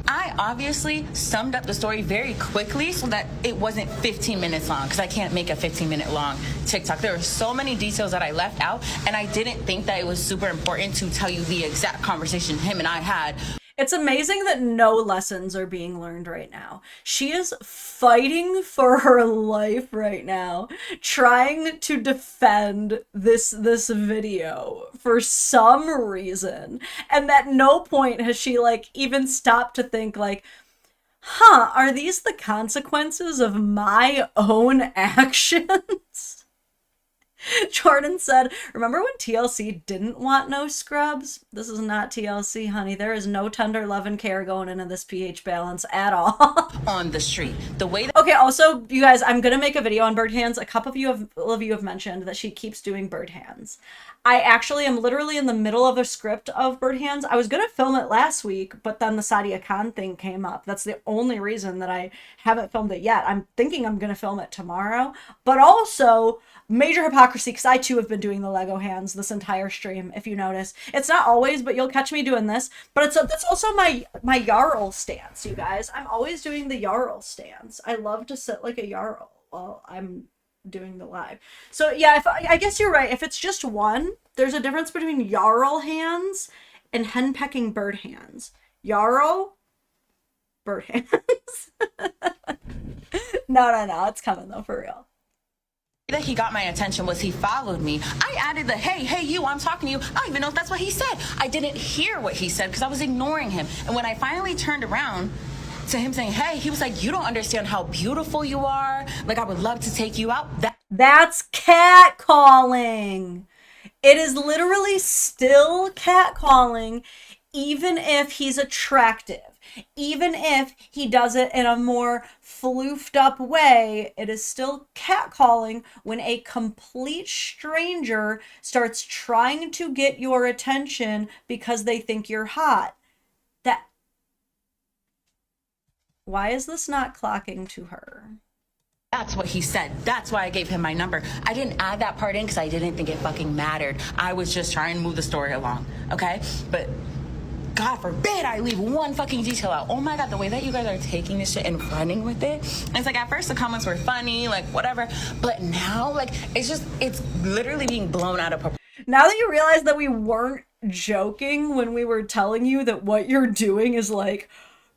Speaker 2: I obviously summed up the story very quickly so that it wasn't 15 minutes long, because I can't make a 15-minute long TikTok. There were so many details that I left out, and I didn't think that it was super important to tell you the exact conversation him and I had.
Speaker 1: It's amazing that no lessons are being learned right now. She is fighting for her life right now, trying to defend this video for some reason. And at no point has she like even stopped to think like, huh, are these the consequences of my own actions? Jordan said, remember when TLC didn't want no scrubs? This is not TLC, honey. There is no tender love and care going into this pH balance at all.
Speaker 2: On the street. The way that
Speaker 1: okay, also, you guys, I'm going to make a video on bird hands. A couple of you have mentioned that she keeps doing bird hands. I actually am literally in the middle of a script of bird hands. I was going to film it last week, but then the Sadia Khan thing came up. That's the only reason that I haven't filmed it yet. I'm thinking I'm going to film it tomorrow. But also, major hypocrisy, because I too have been doing the Lego hands this entire stream, if you notice. It's not always, but you'll catch me doing this. But that's also my Jarl stance, you guys. I'm always doing the Jarl stance. I love to sit like a Jarl while I'm doing the live. So yeah, I guess you're right. If it's just one, there's a difference between Jarl hands and henpecking bird hands. Jarl, bird hands. No, it's coming though, for real.
Speaker 2: That he got my attention was he followed me. I added the hey you, I'm talking to you. I don't even know if that's what he said. I didn't hear what he said because I was ignoring him. And when I finally turned around to him saying, hey, he was like, you don't understand how beautiful you are. Like, I would love to take you out.
Speaker 1: That's catcalling. It is literally still catcalling, even if he's attractive. Even if he does it in a more floofed up way, it is still catcalling when a complete stranger starts trying to get your attention because they think you're hot. Why is this not clocking to her?
Speaker 2: That's what he said. That's why I gave him my number. I didn't add that part in because I didn't think it fucking mattered. I was just trying to move the story along, okay? But God forbid I leave one fucking detail out. Oh my God, the way that you guys are taking this shit and running with it. It's like at first the comments were funny, like whatever. But now, like, it's literally being blown out of proportion.
Speaker 1: Now that you realize that we weren't joking when we were telling you that what you're doing is like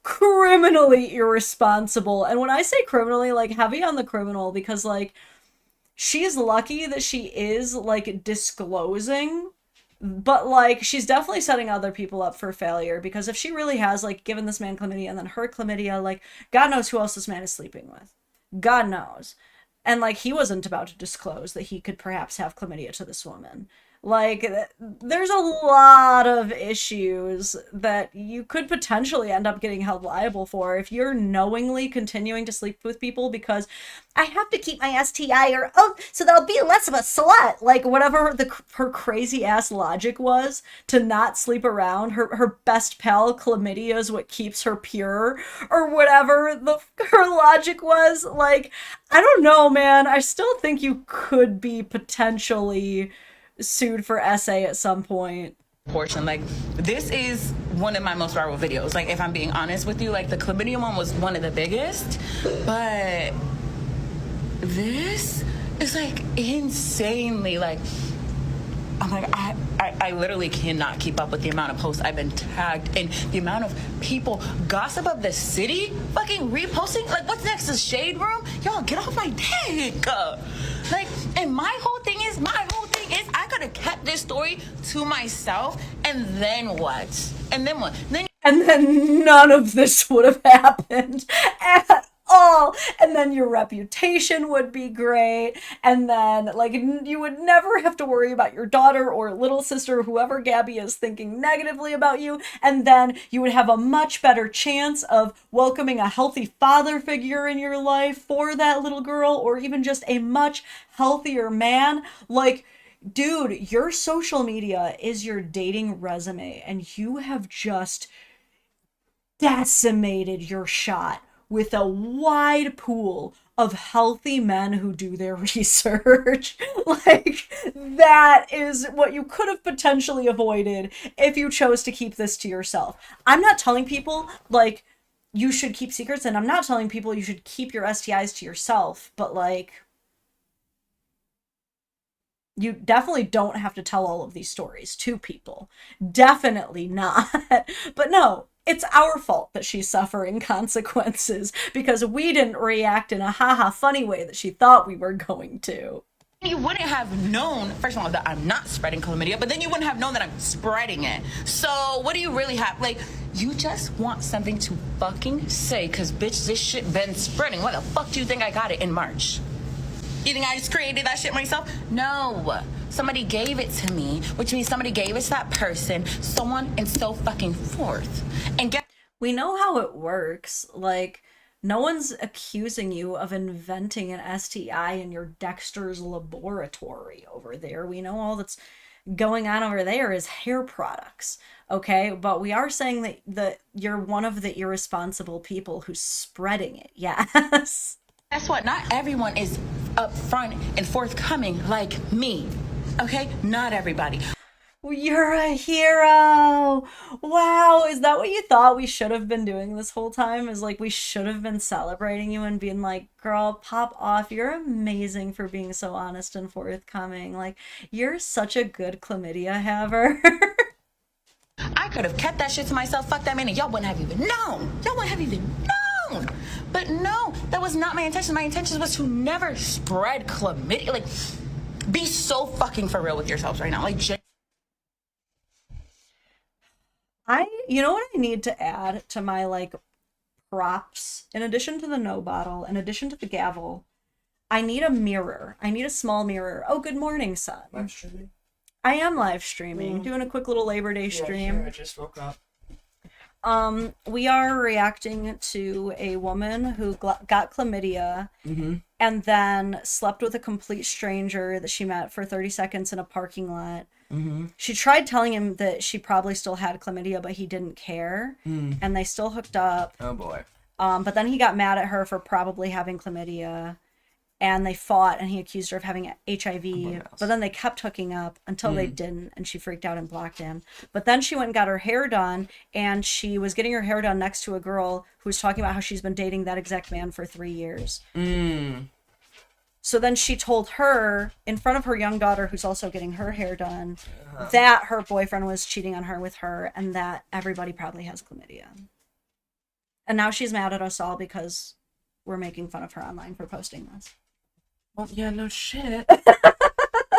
Speaker 1: criminally irresponsible. And when I say criminally, like heavy on the criminal, because like she's lucky that she is like disclosing, but like she's definitely setting other people up for failure, because if she really has like given this man chlamydia and then her chlamydia, like God knows who else this man is sleeping with. God knows. And like he wasn't about to disclose that he could perhaps have chlamydia to this woman. Like, there's a lot of issues that you could potentially end up getting held liable for if you're knowingly continuing to sleep with people because I have to keep my STI, or, oh, so that I'll be less of a slut. Like, whatever her crazy ass logic was to not sleep around. Her best pal, chlamydia, is what keeps her pure, or whatever her logic was. Like, I don't know, man. I still think you could be potentially sued for SA at some point.
Speaker 2: Portion, like, this is one of my most viral videos. Like, if I'm being honest with you, like the chlamydia one was one of the biggest, but this is like insanely, like, I'm like, I literally cannot keep up with the amount of posts I've been tagged and the amount of people, gossip of the city, fucking reposting. Like, what's next? The shade room? Y'all, get off my dick. Like, and my whole thing is, I could have kept this story to myself, and then what? And
Speaker 1: then none of this would have happened at all. And then your reputation would be great. And then, like, you would never have to worry about your daughter or little sister, whoever Gabby is, thinking negatively about you. And then you would have a much better chance of welcoming a healthy father figure in your life for that little girl, or even just a much healthier man. Like, dude, your social media is your dating resume, and you have just decimated your shot with a wide pool of healthy men who do their research. Like, that is what you could have potentially avoided if you chose to keep this to yourself. I'm not telling people, like, you should keep secrets, and I'm not telling people you should keep your STIs to yourself, but, like, you definitely don't have to tell all of these stories to people. Definitely not. But no, it's our fault that she's suffering consequences because we didn't react in a haha funny way that she thought we were going to.
Speaker 2: You wouldn't have known, first of all, that I'm not spreading chlamydia, but then you wouldn't have known that I'm spreading it. So what do you really have? Like, you just want something to fucking say, because bitch, this shit been spreading. Why the fuck do you think I got it in March? You think I just created that shit myself? No. Somebody gave it to me, which means somebody gave it to that person, so on and so fucking forth. And
Speaker 1: we know how it works. Like, no one's accusing you of inventing an STI in your Dexter's laboratory over there. We know all that's going on over there is hair products, okay? But we are saying that you're one of the irresponsible people who's spreading it, yes.
Speaker 2: Guess what? Not everyone is upfront and forthcoming like me, okay? Not everybody.
Speaker 1: You're a hero. Wow, is that what you thought we should have been doing this whole time? Is like we should have been celebrating you and being like, girl, pop off. You're amazing for being so honest and forthcoming. Like, you're such a good chlamydia haver.
Speaker 2: I could have kept that shit to myself. Fuck that man, and y'all wouldn't have even known. Y'all wouldn't have even known. But no, that was not my intention. My intention was to never spread chlamydia. Like, be so fucking for real with yourselves right now. Like,
Speaker 1: you know what I need to add to my, like, props, in addition to the no bottle, in addition to the gavel, I need a mirror. I need a small mirror. Oh, good morning, son.
Speaker 3: Live streaming?
Speaker 1: I am live streaming, doing a quick little Labor Day stream.
Speaker 3: Sure, I just woke up.
Speaker 1: We are reacting to a woman who got chlamydia and then slept with a complete stranger that she met for 30 seconds in a parking lot. She tried telling him that she probably still had chlamydia, but he didn't care, and they still hooked up.
Speaker 3: Oh boy.
Speaker 1: But then he got mad at her for probably having chlamydia, and they fought, and he accused her of having HIV. But then they kept hooking up until they didn't, and she freaked out and blocked him. But then she went and got her hair done, and she was getting her hair done next to a girl who was talking about how she's been dating that exact man for 3 years. So then she told her, in front of her young daughter, who's also getting her hair done, that her boyfriend was cheating on her with her, and that everybody probably has chlamydia. And now she's mad at us all because we're making fun of her online for posting this.
Speaker 3: Well, yeah, no shit.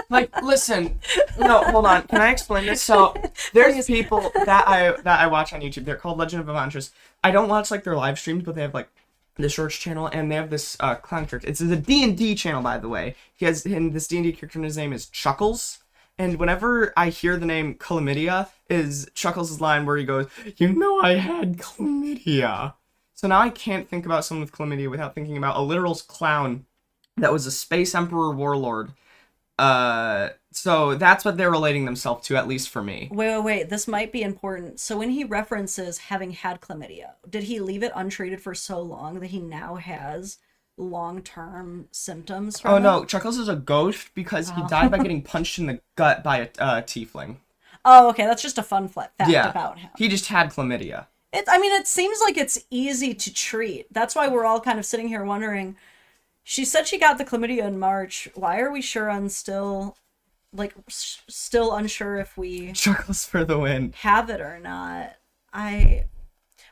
Speaker 3: Like, listen, no, hold on. Can I explain this? So, there's people that I watch on YouTube. They're called Legend of Avantras. I don't watch, like, their live streams, but they have, like, the shorts channel, and they have this clown character. It's a D&D channel, by the way. This D&D character, and his name is Chuckles. And whenever I hear the name chlamydia, is Chuckles' line where he goes, "You know I had chlamydia." So now I can't think about someone with chlamydia without thinking about a literal clown that was a space emperor warlord. So that's what they're relating themselves to, at least for me.
Speaker 1: Wait. This might be important. So when he references having had chlamydia, did he leave it untreated for so long that he now has long-term symptoms from
Speaker 3: no, Chuckles is a ghost because he died by getting punched in the gut by a tiefling.
Speaker 1: Oh, okay. That's just a fun fact about him.
Speaker 3: He just had chlamydia.
Speaker 1: It seems like it's easy to treat. That's why we're all kind of sitting here wondering. She said she got the chlamydia in March. Why are we still unsure if we
Speaker 3: Chuckles for the win.
Speaker 1: have it or not?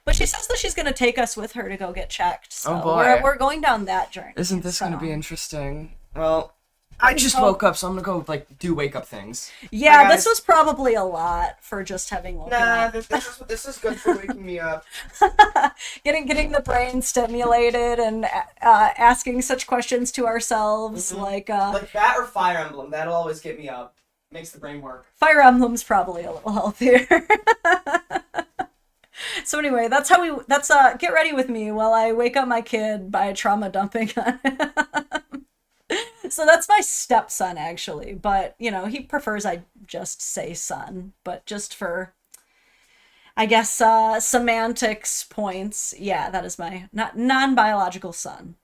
Speaker 1: But she says that she's going to take us with her to go get checked. So we're going down that journey.
Speaker 3: Isn't this going to be interesting? Well, I just woke up, so I'm going to go, do wake-up things.
Speaker 1: Yeah, this was probably a lot for just having woken up.
Speaker 3: This is good for waking me up.
Speaker 1: Getting the brain stimulated and asking such questions to ourselves, like
Speaker 3: that or Fire Emblem. That'll always get me up. Makes the brain work.
Speaker 1: Fire Emblem's probably a little healthier. So anyway, that's get ready with me while I wake up my kid by trauma dumping on him. So that's my stepson, actually, but he prefers I just say son, but just for, I guess, semantics points, yeah, that is my non-biological son.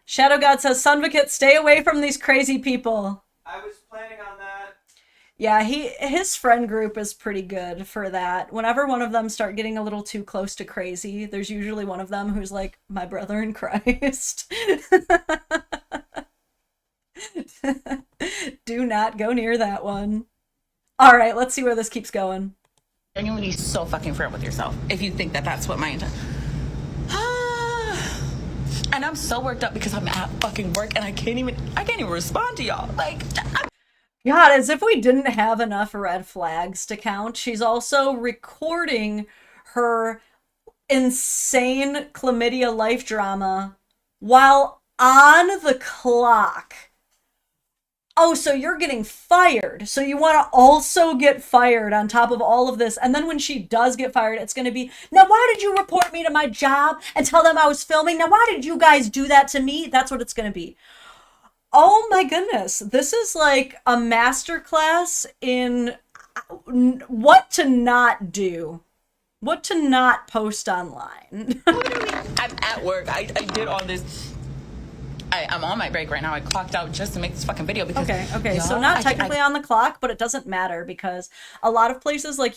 Speaker 1: Shadow God says, Sunvocate, stay away from these crazy people.
Speaker 3: I was planning on that.
Speaker 1: Yeah, his friend group is pretty good for that. Whenever one of them start getting a little too close to crazy, there's usually one of them who's like, my brother in Christ. Do not go near that one. All right, let's see where this keeps going.
Speaker 2: Genuinely so fucking fair with yourself if you think that that's what my intent. And I'm so worked up because I'm at fucking work and I can't even respond to y'all.
Speaker 1: God, as if we didn't have enough red flags to count, she's also recording her insane chlamydia life drama while on the clock. Oh, so you're getting fired. So you want to also get fired on top of all of this. And then when she does get fired, it's going to be, now why did you report me to my job and tell them I was filming? Now why did you guys do that to me? That's what it's going to be. Oh my goodness. This is like a masterclass in what to not do. What to not post online.
Speaker 2: I'm at work. I did all this. I'm on my break right now. I clocked out just to make this fucking video because
Speaker 1: okay. So not technically on the clock, but it doesn't matter because a lot of places like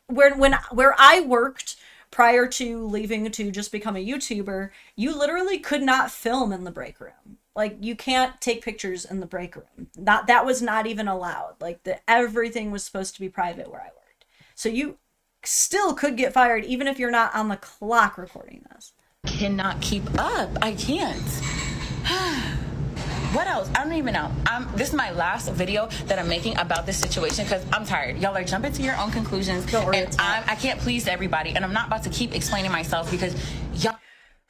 Speaker 1: where I worked prior to leaving to just become a YouTuber, you literally could not film in the break room. Like you can't take pictures in the break room. That was not even allowed. Like everything was supposed to be private where I worked. So you still could get fired even if you're not on the clock recording this.
Speaker 2: Cannot keep up. I can't. What else? I don't even know. This is my last video that I'm making about this situation because I'm tired. Y'all are jumping to your own conclusions.
Speaker 1: Don't worry,
Speaker 2: and I can't please everybody. And I'm not about to keep explaining myself because y'all.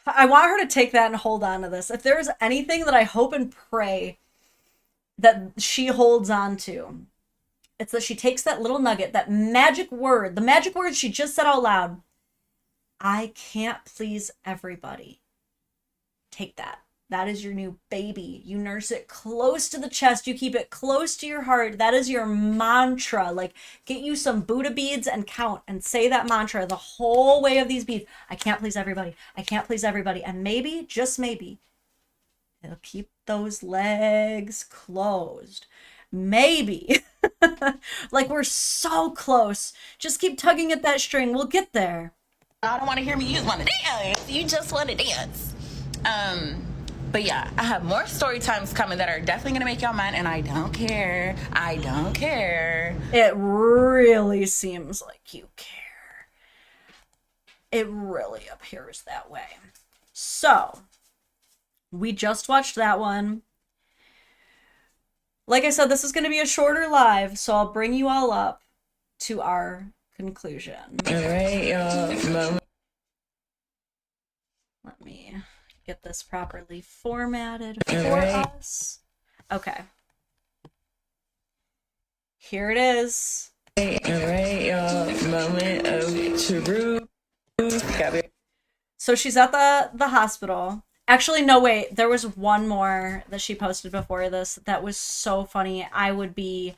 Speaker 1: I want her to take that and hold on to this. If there is anything that I hope and pray that she holds on to, it's that she takes that little nugget, that magic word, the magic word she just said out loud. I can't please everybody. Take that. That is your new baby. You nurse it close to the chest. You keep it close to your heart. That is your mantra. Like, get you some Buddha beads and count and say that mantra the whole way of these beads. I can't please everybody. I can't please everybody. And maybe, just maybe, it'll keep those legs closed. Maybe. Like, we're so close. Just keep tugging at that string. We'll get there.
Speaker 2: I don't want to hear me. You just want to dance. You just want to dance. But yeah, I have more story times coming that are definitely going to make y'all mad, and I don't care. I don't care.
Speaker 1: It really seems like you care. It really appears that way. So, we just watched that one. Like I said, this is going to be a shorter live, so I'll bring you all up to our conclusion.
Speaker 2: All right, y'all.
Speaker 1: Let me get this properly formatted for
Speaker 2: right.
Speaker 1: us. Okay. Here it is.
Speaker 2: All right, y'all. Moment of truth.
Speaker 1: So she's at the hospital. Actually, no, wait. There was one more that she posted before this that was so funny. I would be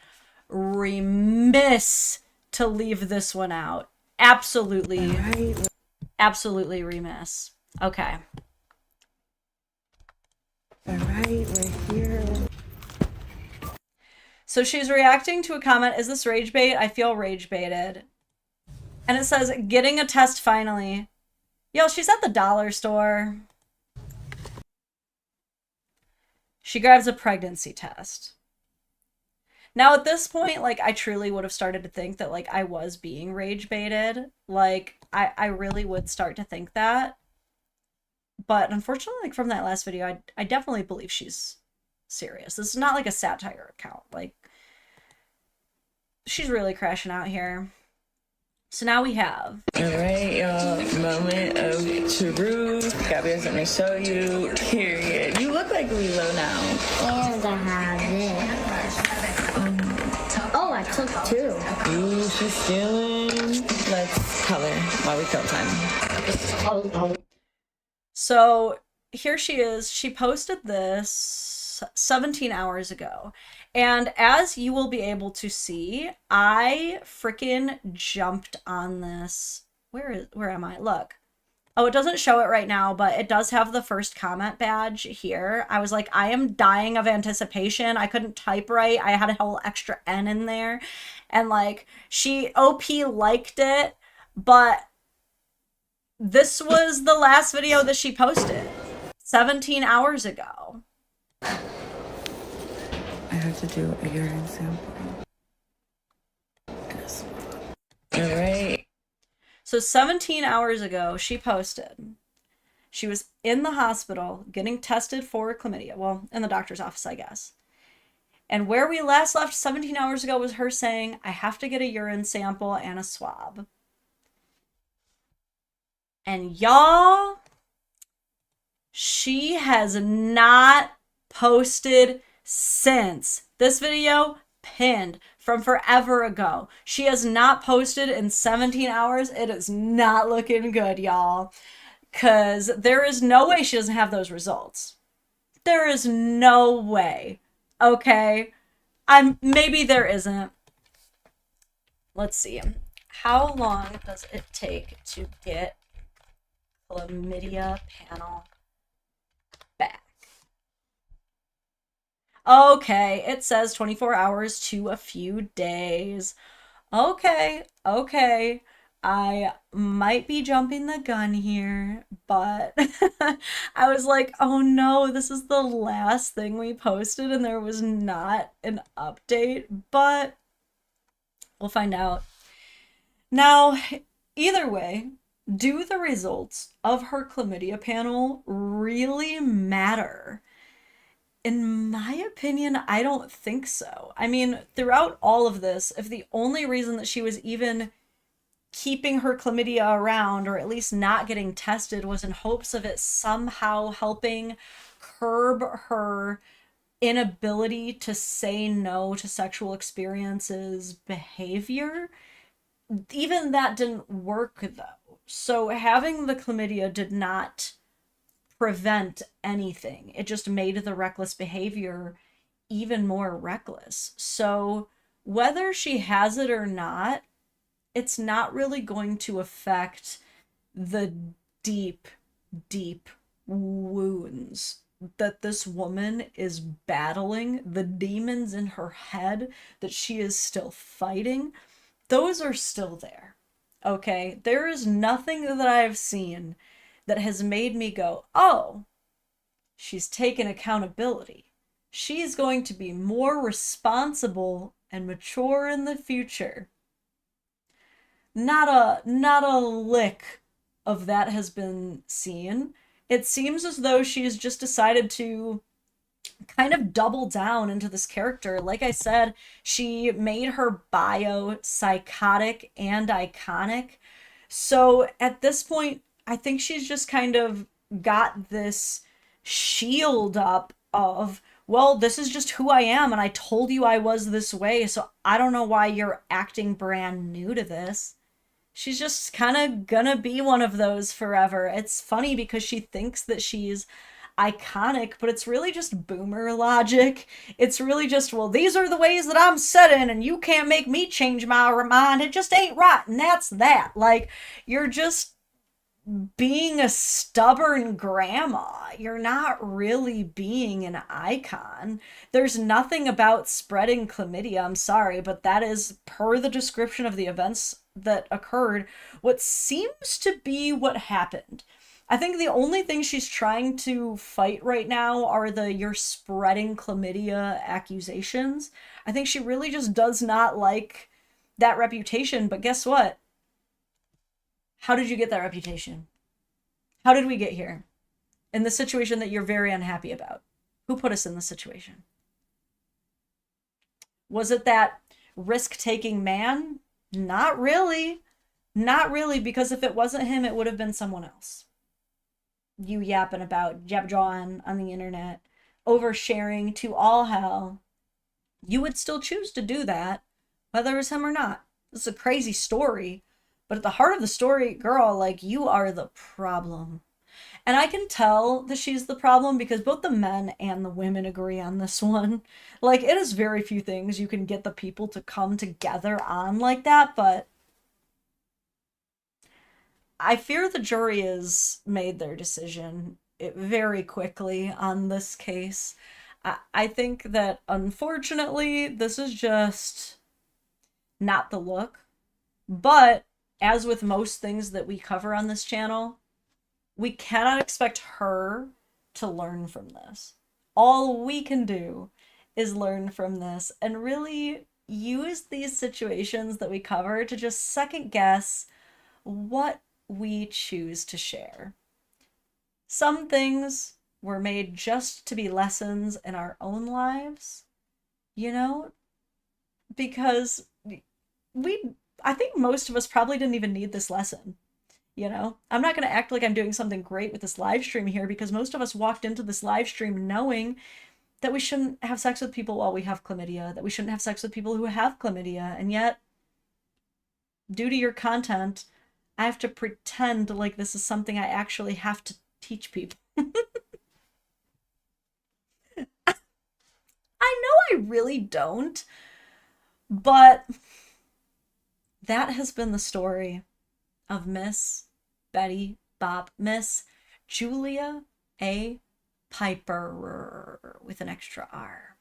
Speaker 1: remiss to leave this one out. Absolutely. Absolutely remiss. Okay.
Speaker 2: All right, we're here.
Speaker 1: So she's reacting to a comment. Is this rage bait? I feel rage baited. And it says, getting a test finally. Yo, she's at the dollar store. She grabs a pregnancy test. Now at this point, like, I truly would have started to think that, like, I was being rage baited. Like, I really would start to think that. But unfortunately, like, from that last video, I definitely believe she's serious. This is not like a satire account. Like, she's really crashing out here. So now we have.
Speaker 2: All right, y'all. Moment of truth. Gabby has something to show you. Period. You look like Lilo now.
Speaker 4: And I have it. Oh, I took two.
Speaker 2: Ooh, she's stealing. Let's color while we kill time.
Speaker 1: So here she is. She posted this 17 hours ago. And as you will be able to see, I freaking jumped on this. Where am I? Look. Oh, it doesn't show it right now, but it does have the first comment badge here. I was like, I am dying of anticipation. I couldn't type right. I had a whole extra N in there. And like, OP liked it, but this was the last video that she posted 17 hours ago.
Speaker 2: I have to do a urine sample. All right.
Speaker 1: So 17 hours ago, she posted. She was in the hospital getting tested for chlamydia. Well, in the doctor's office, I guess. And where we last left 17 hours ago was her saying, I have to get a urine sample and a swab. And y'all, she has not posted since. This video pinned from forever ago. She has not posted in 17 hours. It is not looking good, y'all. Because there is no way she doesn't have those results. There is no way. Okay? Maybe there isn't. Let's see. How long does it take to get chlamydia panel back? Okay, it says 24 hours to a few days. Okay. I might be jumping the gun here, but I was like, oh no, this is the last thing we posted and there was not an update, but we'll find out. Now, either way, do the results of her chlamydia panel really matter? In my opinion, I don't think so. I mean, throughout all of this, if the only reason that she was even keeping her chlamydia around, or at least not getting tested, was in hopes of it somehow helping curb her inability to say no to sexual experiences behavior, even that didn't work though. So having the chlamydia did not prevent anything. It just made the reckless behavior even more reckless. So whether she has it or not, it's not really going to affect the deep, deep wounds that this woman is battling, the demons in her head that she is still fighting. Those are still there. Okay? There is nothing that I've seen that has made me go, oh, she's taken accountability. She's going to be more responsible and mature in the future. Not a lick of that has been seen. It seems as though she's just decided to kind of double down into this character. Like I said, she made her bio psychotic and iconic. So at this point, I think she's just kind of got this shield up of, well, this is just who I am, and I told you I was this way, so I don't know why you're acting brand new to this. She's just kind of gonna be one of those forever. It's funny because she thinks that she's iconic, but it's really just boomer logic. It's really just, well, these are the ways that I'm set in, and you can't make me change my mind. It just ain't right, and that's that. Like, you're just being a stubborn grandma. You're not really being an icon. There's nothing about spreading chlamydia, I'm sorry, but that is, per the description of the events that occurred, what seems to be what happened. I think the only thing she's trying to fight right now are the "you're spreading chlamydia" accusations. I think she really just does not like that reputation, but guess what? How did you get that reputation? How did we get here? In the situation that you're very unhappy about. Who put us in this situation? Was it that risk-taking man? Not really. Not really, because if it wasn't him, it would have been someone else. You yapping about jab-jawing on the internet, oversharing to all hell. You would still choose to do that, whether it's him or not. This is a crazy story, but at the heart of the story, girl, like, you are the problem. And I can tell that she's the problem because both the men and the women agree on this one. Like, it is very few things you can get the people to come together on like that, but I fear the jury has made their decision very quickly on this case. I think that, unfortunately, this is just not the look. But, as with most things that we cover on this channel, we cannot expect her to learn from this. All we can do is learn from this and really use these situations that we cover to just second guess what we choose to share. Some things were made just to be lessons in our own lives, you know, because I think most of us probably didn't even need this lesson. You know, I'm not going to act like I'm doing something great with this live stream here because most of us walked into this live stream knowing that we shouldn't have sex with people while we have chlamydia, that we shouldn't have sex with people who have chlamydia, and yet, due to your content, I have to pretend like this is something I actually have to teach people. I know I really don't, but that has been the story of Miss Betty Bopp, Miss Julia A. Piper with an extra R.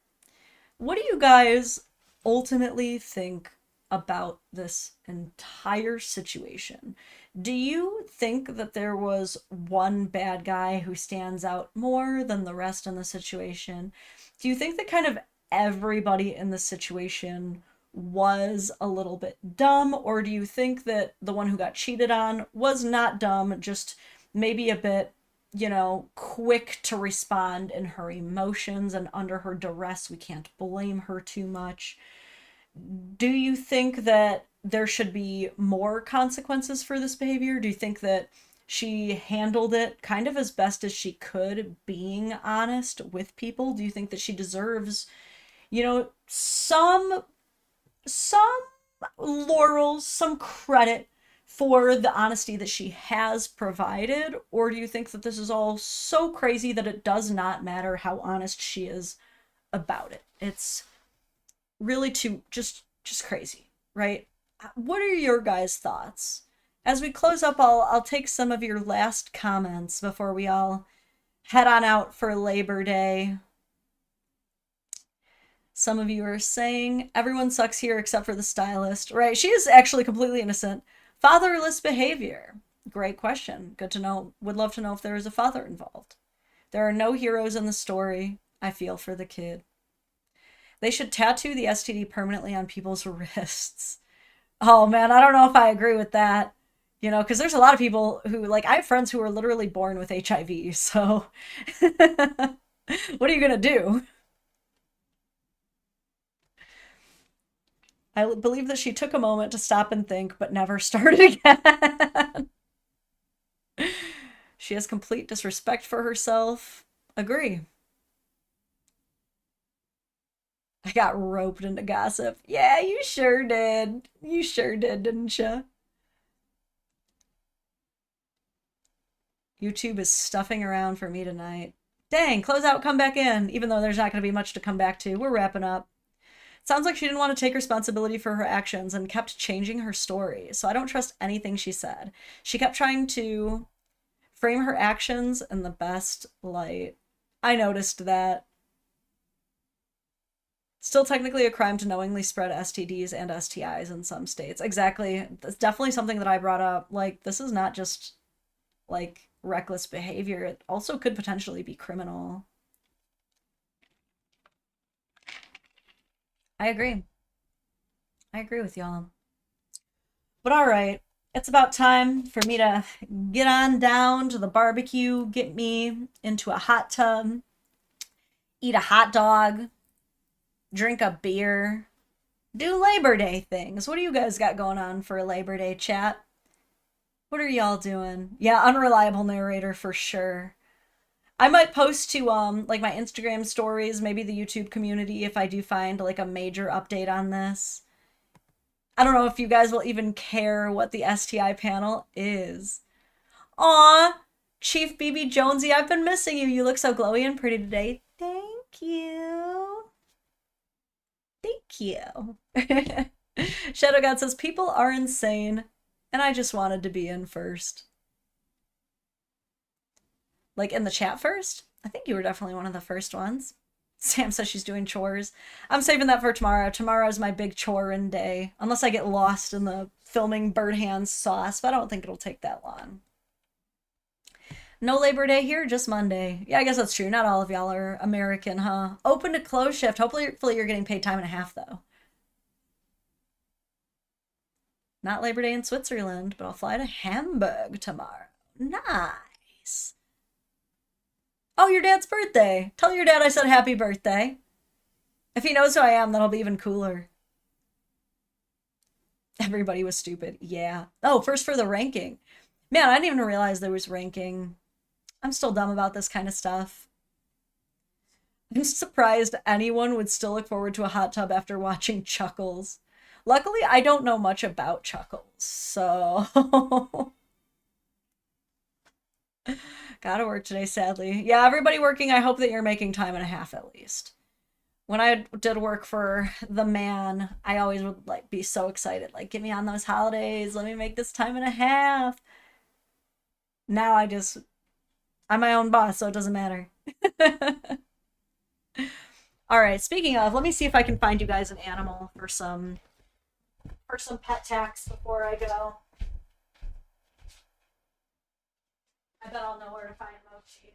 Speaker 1: What do you guys ultimately think about this entire situation? Do you think that there was one bad guy who stands out more than the rest in the situation? Do you think that kind of everybody in the situation was a little bit dumb, or do you think that the one who got cheated on was not dumb, just maybe a bit, you know, quick to respond in her emotions, and under her duress we can't blame her too much? Do you think that there should be more consequences for this behavior? Do you think that she handled it kind of as best as she could, being honest with people? Do you think that she deserves, you know, some laurels, some credit for the honesty that she has provided? Or do you think that this is all so crazy that it does not matter how honest she is about it? It's really too just crazy, right? What are your guys' thoughts? As we close up, I'll take some of your last comments before we all head on out for Labor Day. Some of you are saying everyone sucks here except for the stylist, right? She is actually completely innocent. Fatherless behavior. Great question. Good to know. Would love to know if there is a father involved. There are no heroes in the story. I feel for the kid. They should tattoo the STD permanently on people's wrists. Oh man, I don't know if I agree with that. You know, because there's a lot of people who, like, I have friends who are literally born with HIV, so what are you gonna do? I believe that she took a moment to stop and think, but never started again. She has complete disrespect for herself. Agree. I got roped into gossip. Yeah, you sure did. You sure did, didn't you? YouTube is stuffing around for me tonight. Dang, close out, come back in. Even though there's not going to be much to come back to. We're wrapping up. Sounds like she didn't want to take responsibility for her actions and kept changing her story. So I don't trust anything she said. She kept trying to frame her actions in the best light. I noticed that. Still technically a crime to knowingly spread STDs and STIs in some states. Exactly. That's definitely something that I brought up. Like, this is not just, like, reckless behavior. It also could potentially be criminal. I agree. I agree with y'all. But all right, it's about time for me to get on down to the barbecue, get me into a hot tub, eat a hot dog, drink a beer, do Labor Day things. What do you guys got going on for Labor Day, chat? What are y'all doing? Yeah, unreliable narrator for sure. I might post to like my Instagram stories, maybe the YouTube community if I do find like a major update on this. I don't know if you guys will even care what the STI panel is. Aw, Chief BB Jonesy, I've been missing you. You look so glowy and pretty today. Thank you. Thank you. Shadow God says, people are insane, and I just wanted to be in first. Like, in the chat first? I think you were definitely one of the first ones. Sam says she's doing chores. I'm saving that for tomorrow. Tomorrow's my big chore-in day. Unless I get lost in the filming bird hands sauce, but I don't think it'll take that long. No Labor Day here, just Monday. Yeah, I guess that's true. Not all of y'all are American, huh? Open to close shift. Hopefully you're getting paid time and a half, though. Not Labor Day in Switzerland, but I'll fly to Hamburg tomorrow. Nice. Oh, your dad's birthday. Tell your dad I said happy birthday. If he knows who I am, that'll be even cooler. Everybody was stupid. Yeah. Oh, first for the ranking. Man, I didn't even realize there was ranking. I'm still dumb about this kind of stuff. I'm surprised anyone would still look forward to a hot tub after watching Chuckles. Luckily, I don't know much about Chuckles, so... Gotta work today, sadly. Yeah, everybody working, I hope that you're making time and a half at least. When I did work for the man, I always would like be so excited. Like, get me on those holidays. Let me make this time and a half. Now I'm my own boss, so it doesn't matter. All right, speaking of, let me see if I can find you guys an animal for some pet tax before I go. I bet I'll know where to find Mochi.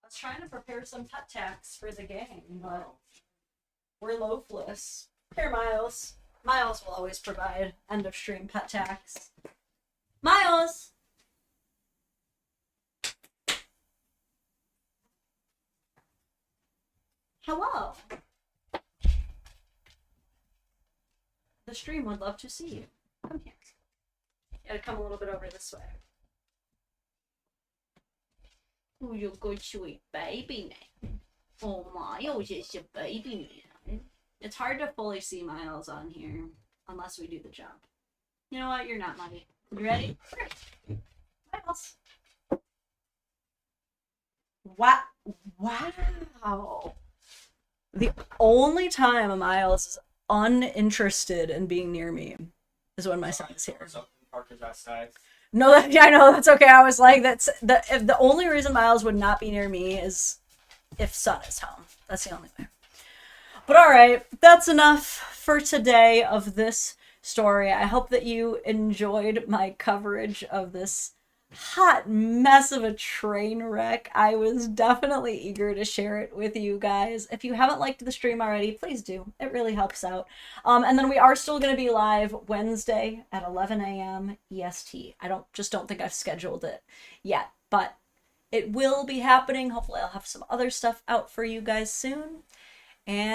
Speaker 1: I was trying to prepare some tut tacks for the gang, but we're loafless. Here, Miles. Miles will always provide end of stream pet tacks. Miles! Hello! The stream would love to see you. Come here. You gotta come a little bit over this way. Oh, you're good, sweet baby now. Oh, Miles is a baby now. It's hard to fully see Miles on here unless we do the jump. You know what? You're not muddy. You ready? Miles. Wow. The only time Miles is uninterested in being near me is when my son's here. No, I know, that's okay. I was like, that's the only reason Miles would not be near me is if Son is home. That's the only way. But all right, that's enough for today of this story. I hope that you enjoyed my coverage of this hot mess of a train wreck. I was definitely eager to share it with you guys. If you haven't liked the stream already, please do. It really helps out. And then we are still going to be live Wednesday at 11 a.m. EST. I don't think I've scheduled it yet, but it will be happening. Hopefully I'll have some other stuff out for you guys soon. And